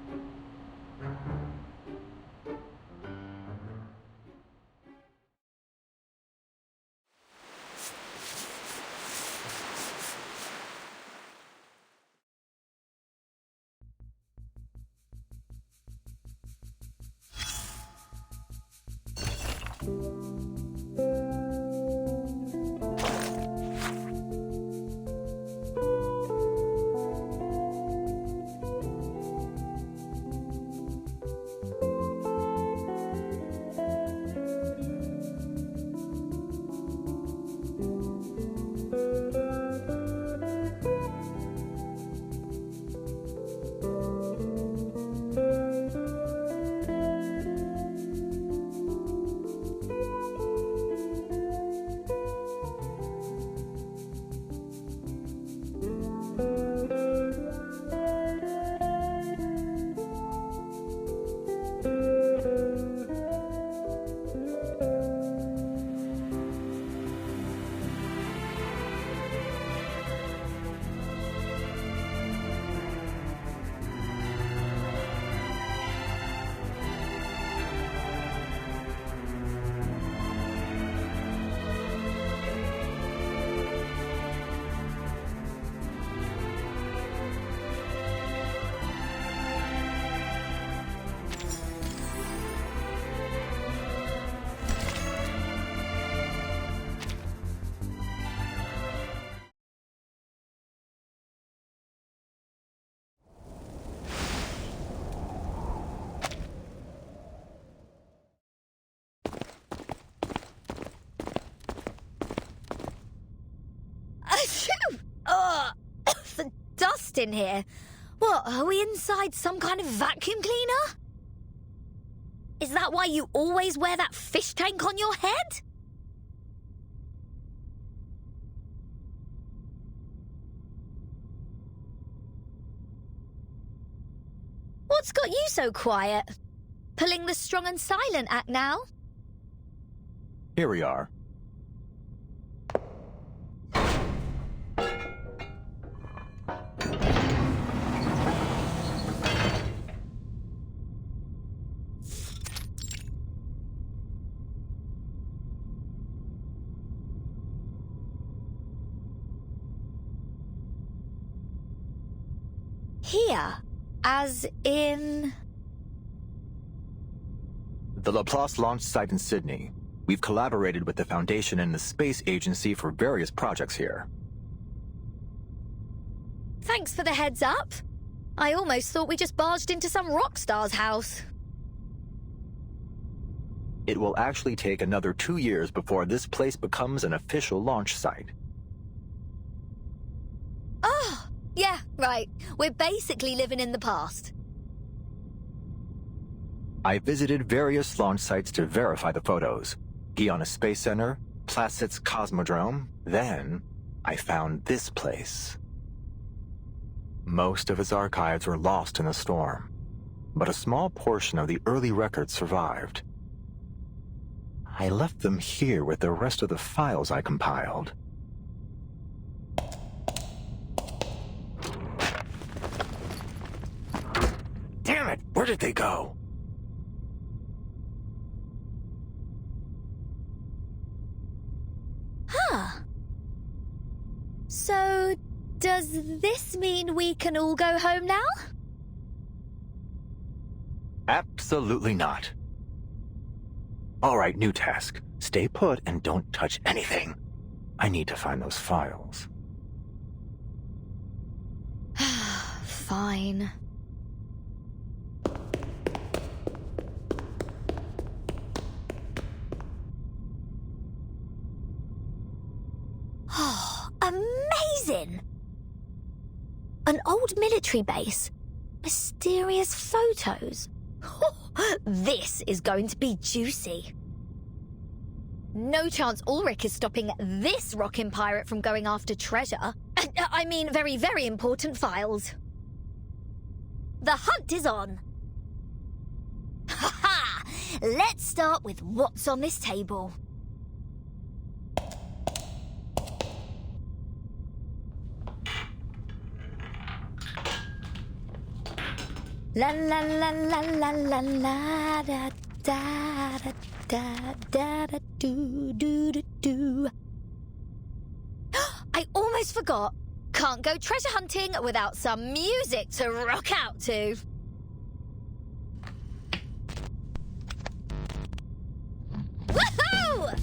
dust in here. What, are we inside some kind of vacuum cleaner? Is that why you always wear that fish tank on your head? What's got you so quiet? Pulling the strong and silent act now? Here we are. Here? As in... The Laplace launch site in Sydney. We've collaborated with the Foundation and the Space Agency for various projects here. Thanks for the heads up. I almost thought we just barged into some rock star's house. It will actually take another 2 years before this place becomes an official launch site. Oh, yeah, right. We're basically living in the past. I visited various launch sites to verify the photos. Guiana Space Center, Placid's Cosmodrome. Then, I found this place. Most of its archives were lost in the storm, but a small portion of the early records survived. I left them here with the rest of the files I compiled. Damn it! Where did they go? Huh. So, does this mean we can all go home now? Absolutely not. All right, new task. Stay put and don't touch anything. I need to find those files. Fine. Oh, amazing! An old military base. Mysterious photos. This is going to be juicy. No chance Ulrich is stopping this rockin' pirate from going after treasure. I mean, very, very important files. The hunt is on. Ha ha! Let's start with what's on this table. La la la la la la la da da da da da da do do do do. I almost forgot. Can't go treasure hunting without some music to rock out to. Woohoo!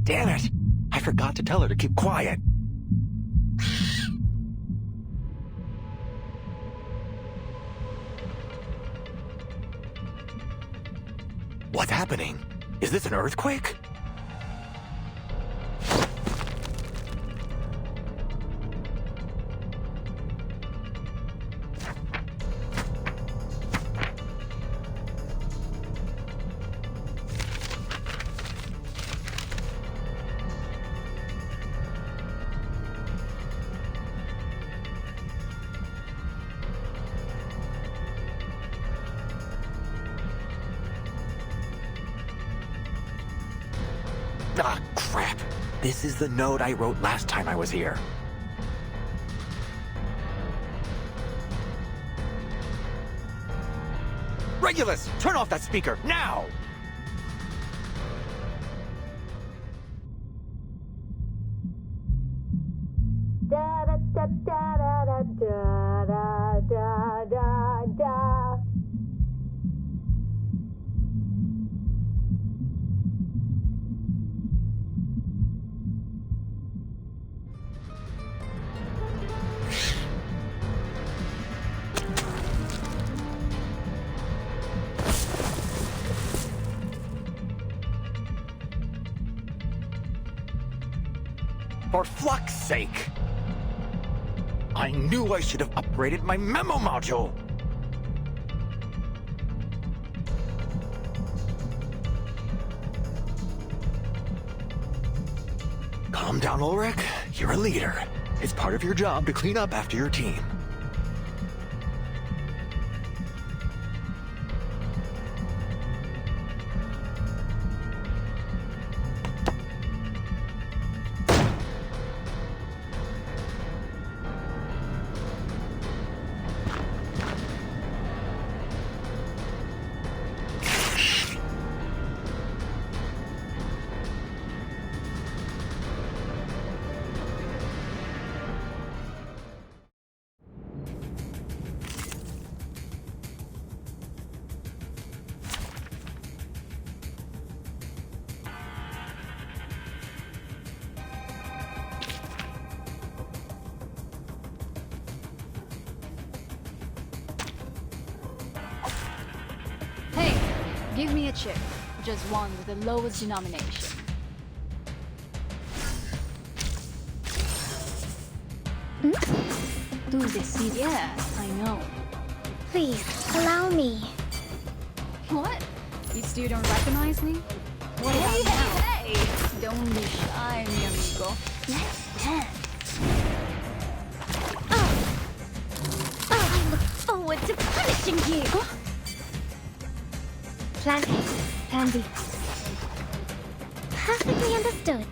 Damn it! I forgot to tell her to keep quiet. What's happening? Is this an earthquake? Ah, crap. This is the note I wrote last time I was here. Regulus, turn off that speaker, now! Da da da da da da da da da. For Flux' sake! I knew I should have upgraded my memo module! Calm down, Ulrich. You're a leader. It's part of your job to clean up after your team. Give me a chip. Just one with the lowest denomination. Do this. Yes, I know. Please, allow me. What? You still don't recognize me? What about now? Hey! Don't be shy, mi amigo. Let's dance. I look forward to punishing you. Plan A, Plan B. Perfectly understood.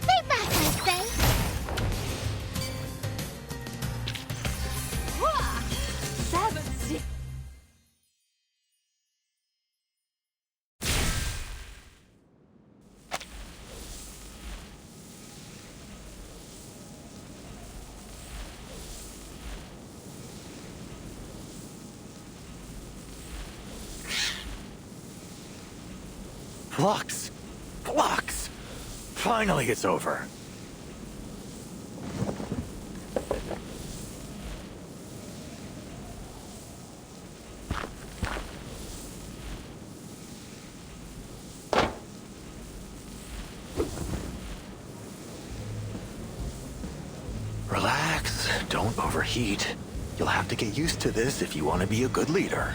Stay back, I say. Savage. Flux! Flux! Finally it's over. Relax, don't overheat. You'll have to get used to this if you want to be a good leader.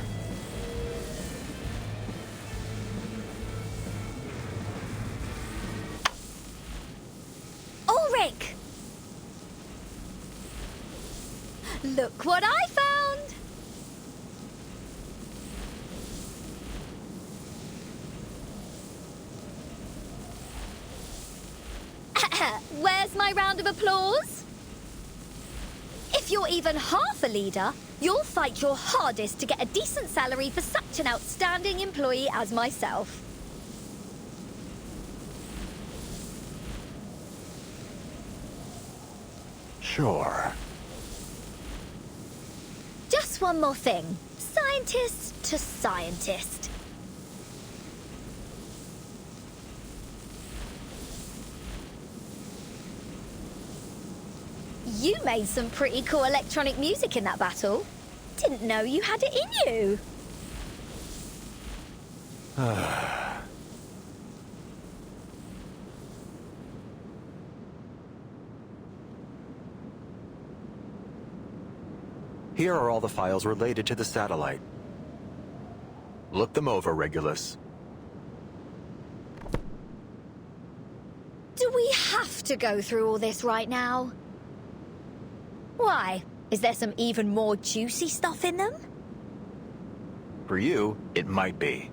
Ulrich! Look what I found! Where's my round of applause? If you're even half a leader, you'll fight your hardest to get a decent salary for such an outstanding employee as myself. Sure. Just one more thing. Scientist to scientist. You made some pretty cool electronic music in that battle. Didn't know you had it in you. Here are all the files related to the satellite. Look them over, Regulus. Do we have to go through all this right now? Why? Is there some even more juicy stuff in them? For you, it might be.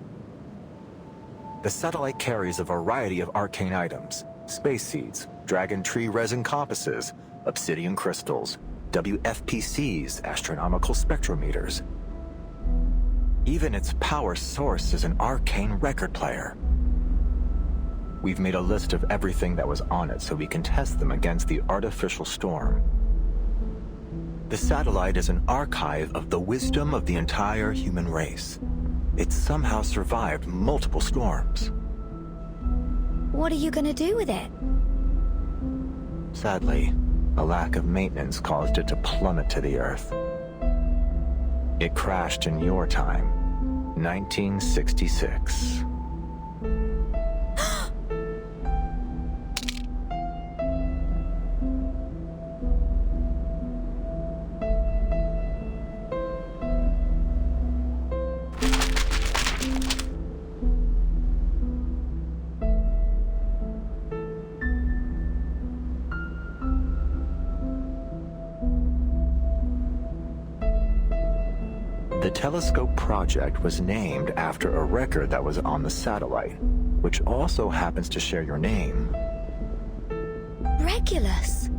The satellite carries a variety of arcane items. Space seeds, dragon tree resin compasses, obsidian crystals, WFPCs, astronomical spectrometers. Even its power source is an arcane record player. We've made a list of everything that was on it so we can test them against the artificial storm. The satellite is an archive of the wisdom of the entire human race. It somehow survived multiple storms. What are you gonna do with it? Sadly, a lack of maintenance caused it to plummet to the Earth. It crashed in your time. 1966. The telescope project was named after a record that was on the satellite, which also happens to share your name. Regulus.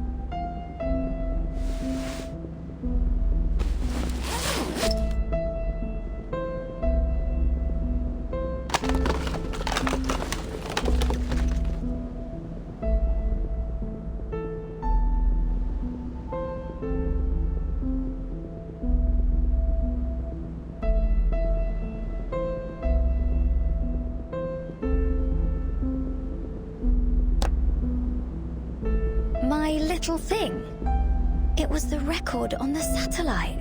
My little thing. It was the record on the satellite.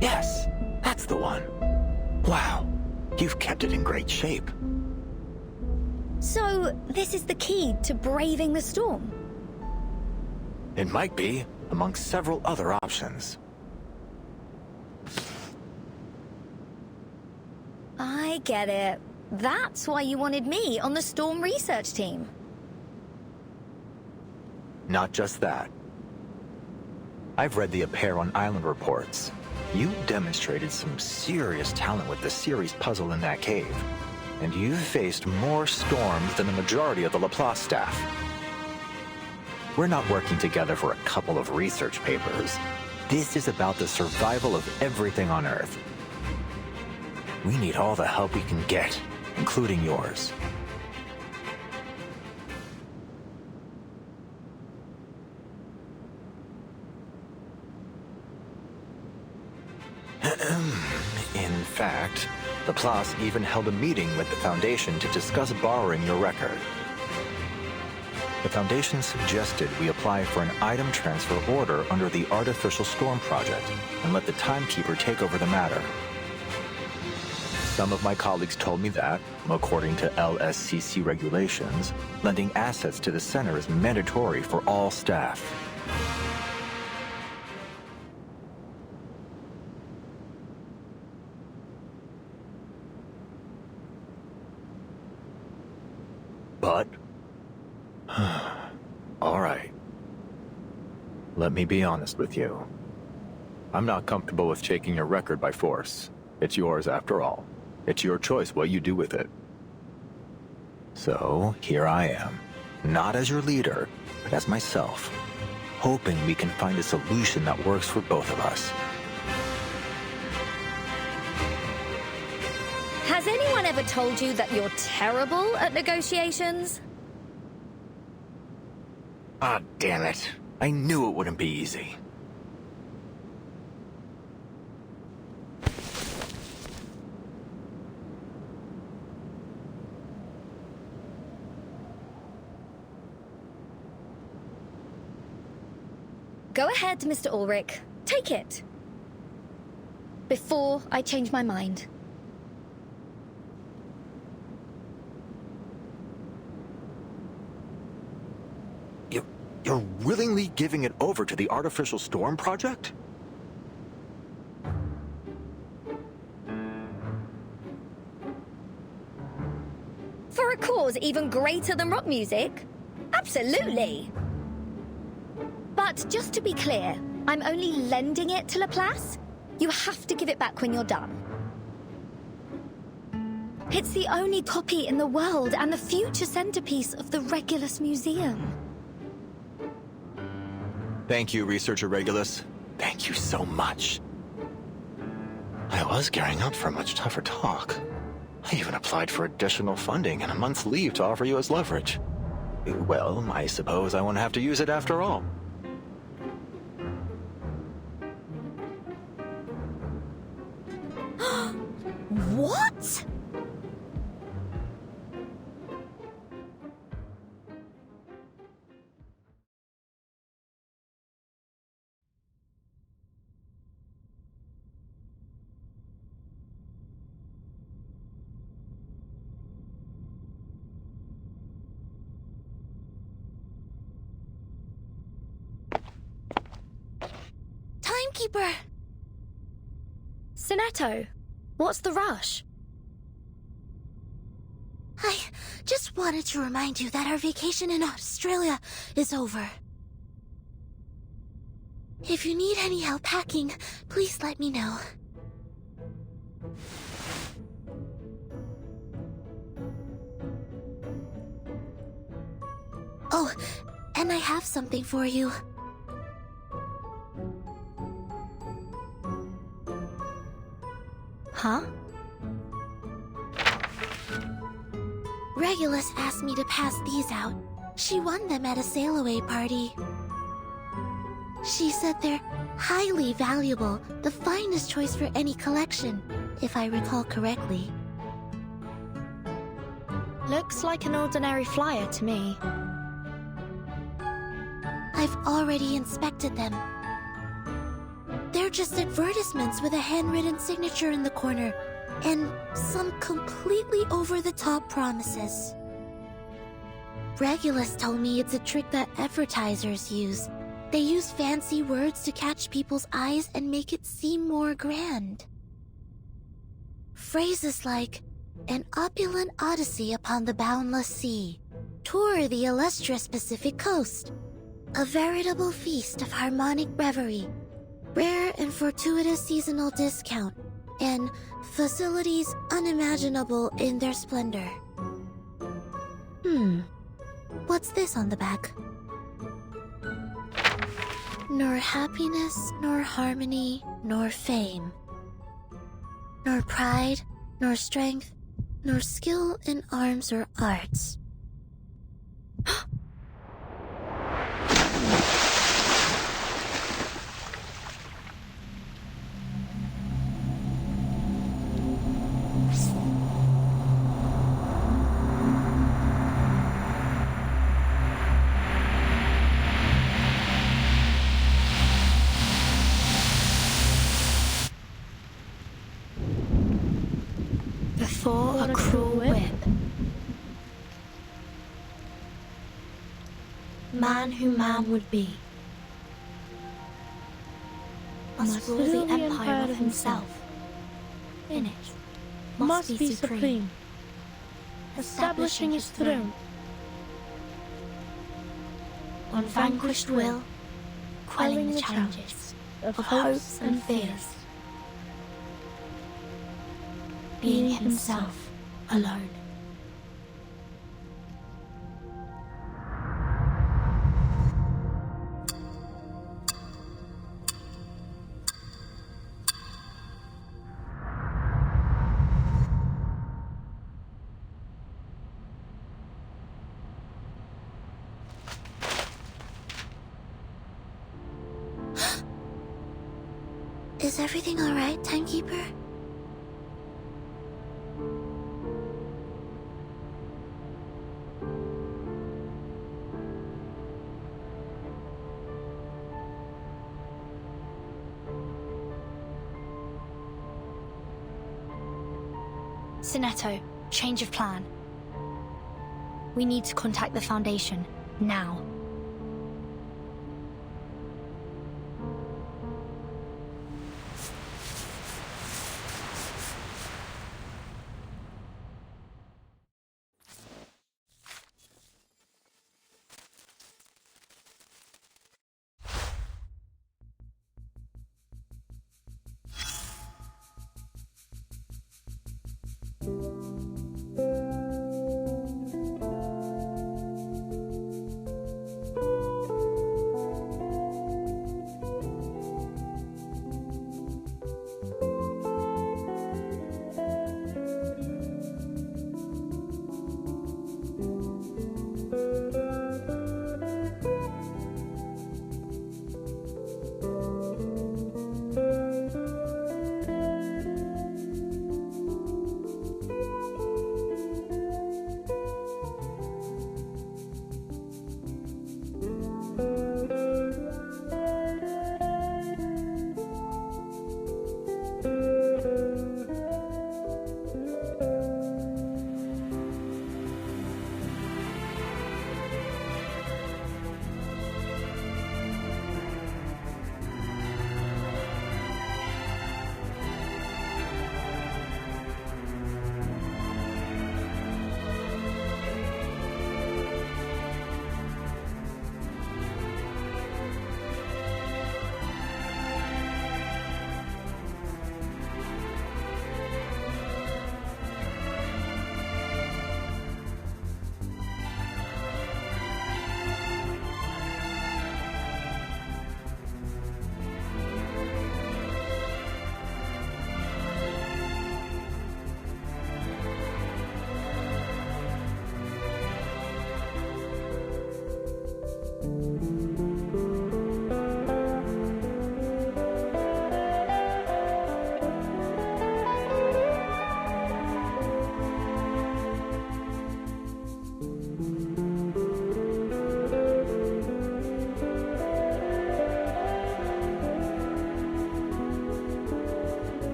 Yes, that's the one. Wow, you've kept it in great shape. So, this is the key to braving the storm? It might be, among several other options. I get it. That's why you wanted me on the storm research team. Not just that. I've read the Apare on Island reports. You demonstrated some serious talent with the Ceres puzzle in that cave. And you've faced more storms than the majority of the Laplace staff. We're not working together for a couple of research papers. This is about the survival of everything on Earth. We need all the help we can get, including yours. In fact, Laplace even held a meeting with the Foundation to discuss borrowing your record. The Foundation suggested we apply for an item transfer order under the Artificial Storm Project and let the Timekeeper take over the matter. Some of my colleagues told me that, according to LSCC regulations, lending assets to the center is mandatory for all staff. But... all right. Let me be honest with you. I'm not comfortable with taking your record by force. It's yours after all. It's your choice what you do with it. So, here I am. Not as your leader, but as myself. Hoping we can find a solution that works for both of us. Has anyone ever told you that you're terrible at negotiations? Ah, damn it. I knew it wouldn't be easy. Go ahead, Mr. Ulrich. Take it. Before I change my mind. You're willingly giving it over to the Artificial Storm Project? For a cause even greater than rock music? Absolutely. But just to be clear, I'm only lending it to Laplace. You have to give it back when you're done. It's the only copy in the world and the future centerpiece of the Regulus Museum. Thank you, Researcher Regulus. Thank you so much. I was gearing up for a much tougher talk. I even applied for additional funding and a month's leave to offer you as leverage. Well, I suppose I won't have to use it after all. What? Timekeeper! Sinetto, what's the rush? I just wanted to remind you that our vacation in Australia is over. If you need any help packing, please let me know. Oh, and I have something for you. Huh? Regulus asked me to pass these out. She won them at a sail-away party. She said they're highly valuable, the finest choice for any collection, if I recall correctly. Looks like an ordinary flyer to me. I've already inspected them. They're just advertisements with a handwritten signature in the corner, and some completely over-the-top promises. Regulus told me it's a trick that advertisers use. They use fancy words to catch people's eyes and make it seem more grand. Phrases like, an opulent odyssey upon the boundless sea, tour the illustrious Pacific coast, a veritable feast of harmonic reverie, rare and fortuitous seasonal discount, and facilities unimaginable in their splendor. What's this on the back? Nor happiness, nor harmony, nor fame. Nor pride, nor strength, nor skill in arms or arts. Before a cruel whip, man who man would be must rule the empire of himself. In it, must be supreme, establishing his throne. On vanquished will, quelling the challenges of hopes and fears. Being himself alone. Is everything all right, Timekeeper? Sinetto, change of plan. We need to contact the Foundation, now.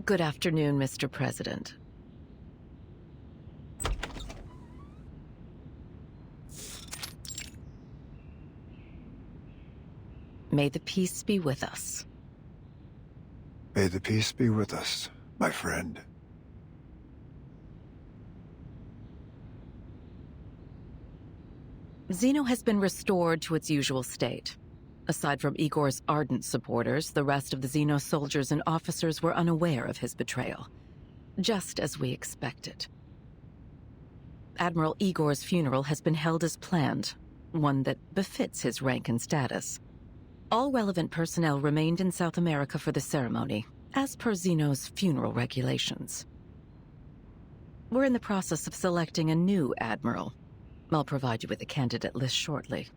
Good afternoon, Mr. President. May the peace be with us. May the peace be with us, my friend. Xeno has been restored to its usual state. Aside from Igor's ardent supporters, the rest of the Xeno soldiers and officers were unaware of his betrayal. Just as we expected. Admiral Igor's funeral has been held as planned, one that befits his rank and status. All relevant personnel remained in South America for the ceremony, as per Xeno's funeral regulations. We're in the process of selecting a new admiral. I'll provide you with a candidate list shortly.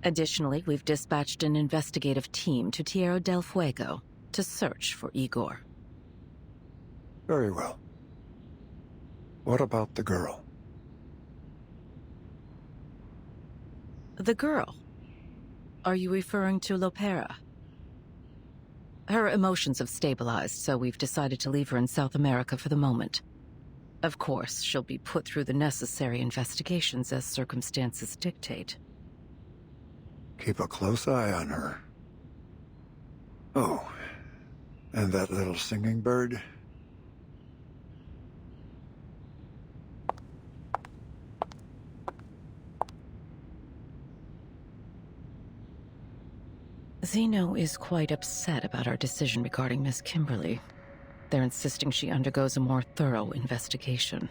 Additionally, we've dispatched an investigative team to Tierra del Fuego to search for Igor. Very well. What about the girl? The girl? Are you referring to Lopera? Her emotions have stabilized, so we've decided to leave her in South America for the moment. Of course, she'll be put through the necessary investigations as circumstances dictate. Keep a close eye on her. Oh, and that little singing bird? Xeno is quite upset about our decision regarding Miss Kimberly. They're insisting she undergoes a more thorough investigation.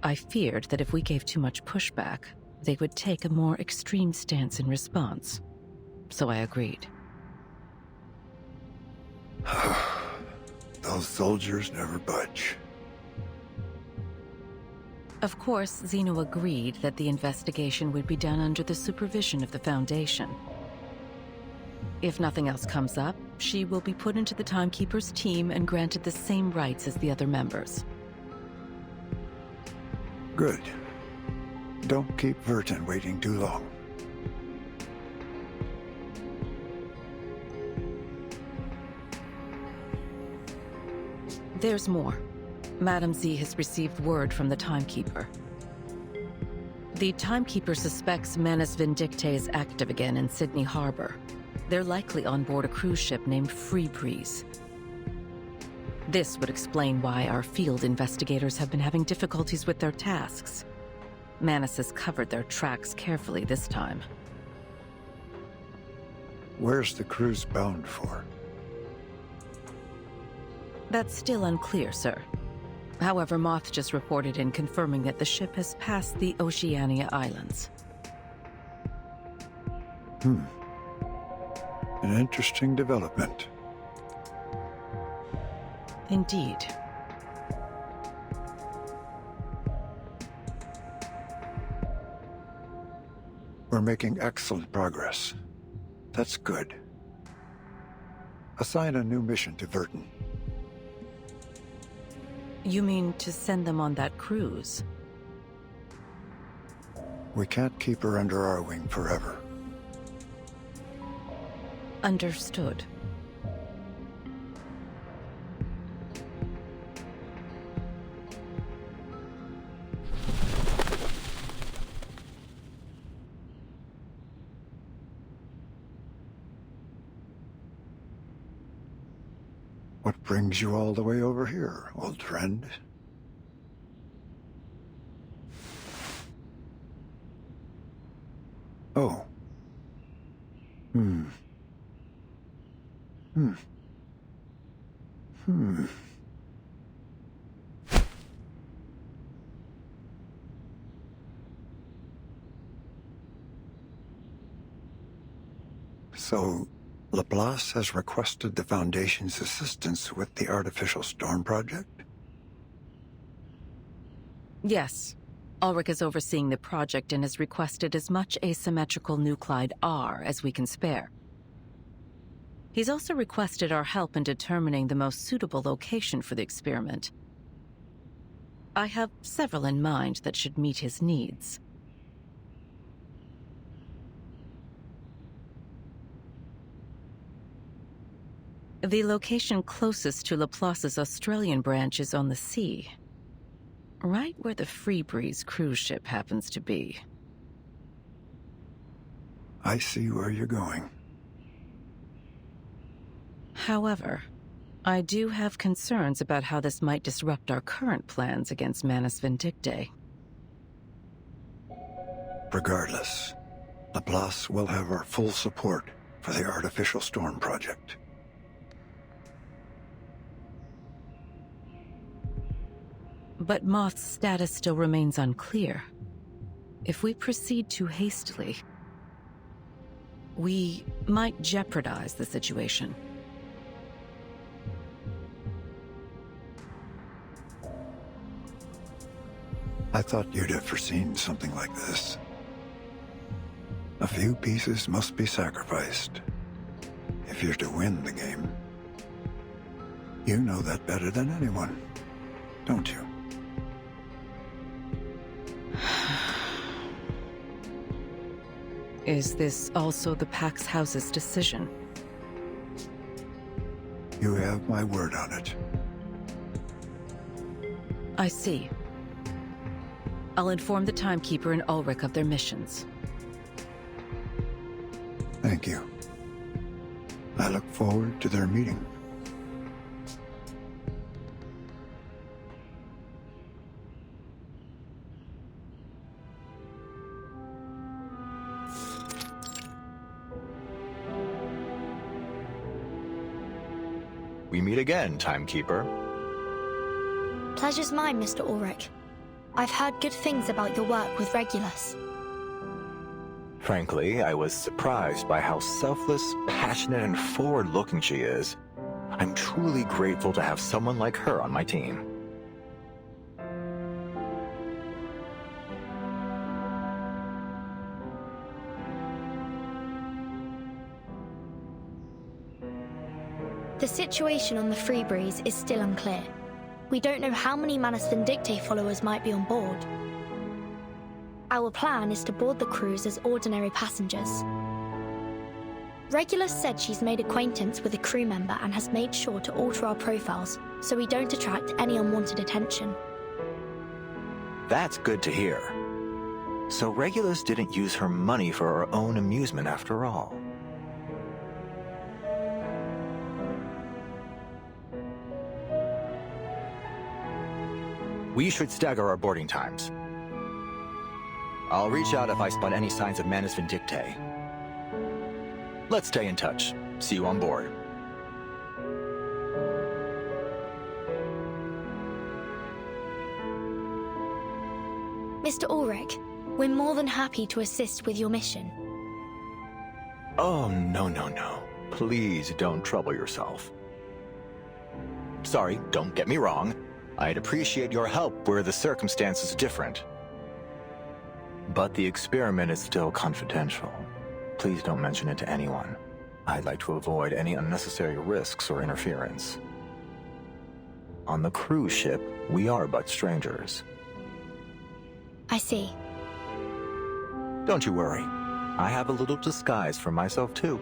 I feared that if we gave too much pushback, they would take a more extreme stance in response. So I agreed. Those soldiers never budge. Of course, Xeno agreed that the investigation would be done under the supervision of the Foundation. If nothing else comes up, she will be put into the Timekeeper's team and granted the same rights as the other members. Good. Don't keep Vertin waiting too long. There's more. Madam Z has received word from the Timekeeper. The Timekeeper suspects Manus Vindicte is active again in Sydney Harbor. They're likely on board a cruise ship named Free Breeze. This would explain why our field investigators have been having difficulties with their tasks. Manus has covered their tracks carefully this time. Where's the cruise bound for? That's still unclear, sir. However, Moth just reported in confirming that the ship has passed the Oceania Islands. An interesting development. Indeed. We're making excellent progress. That's good. Assign a new mission to Vertin. You mean to send them on that cruise? We can't keep her under our wing forever. Understood. What brings you all the way over here, old friend? Oh. So, Laplace has requested the Foundation's assistance with the Artificial Storm Project? Yes. Ulrich is overseeing the project and has requested as much asymmetrical nuclide R as we can spare. He's also requested our help in determining the most suitable location for the experiment. I have several in mind that should meet his needs. The location closest to Laplace's Australian branch is on the sea, right where the Freebreeze cruise ship happens to be. I see where you're going. However, I do have concerns about how this might disrupt our current plans against Manus Vindictae. Regardless, Laplace will have our full support for the Artificial Storm project. But Moth's status still remains unclear. If we proceed too hastily, we might jeopardize the situation. I thought you'd have foreseen something like this. A few pieces must be sacrificed if you're to win the game. You know that better than anyone, don't you? Is this also the Pax House's decision? You have my word on it. I see. I'll inform the Timekeeper and Ulrich of their missions. Thank you. I look forward to their meeting. We meet again, Timekeeper. Pleasure's mine, Mr. Ulrich. I've heard good things about your work with Regulus. Frankly, I was surprised by how selfless, passionate, and forward-looking she is. I'm truly grateful to have someone like her on my team. The situation on the Freebreeze is still unclear. We don't know how many Manus Vindictae followers might be on board. Our plan is to board the cruise as ordinary passengers. Regulus said she's made acquaintance with a crew member and has made sure to alter our profiles so we don't attract any unwanted attention. That's good to hear. So Regulus didn't use her money for her own amusement after all. We should stagger our boarding times. I'll reach out if I spot any signs of Manus Vindictae. Let's stay in touch. See you on board. Mr. Ulrich, we're more than happy to assist with your mission. Oh, no. Please don't trouble yourself. Sorry, don't get me wrong. I'd appreciate your help were the circumstances different. But the experiment is still confidential. Please don't mention it to anyone. I'd like to avoid any unnecessary risks or interference. On the cruise ship, we are but strangers. I see. Don't you worry. I have a little disguise for myself too.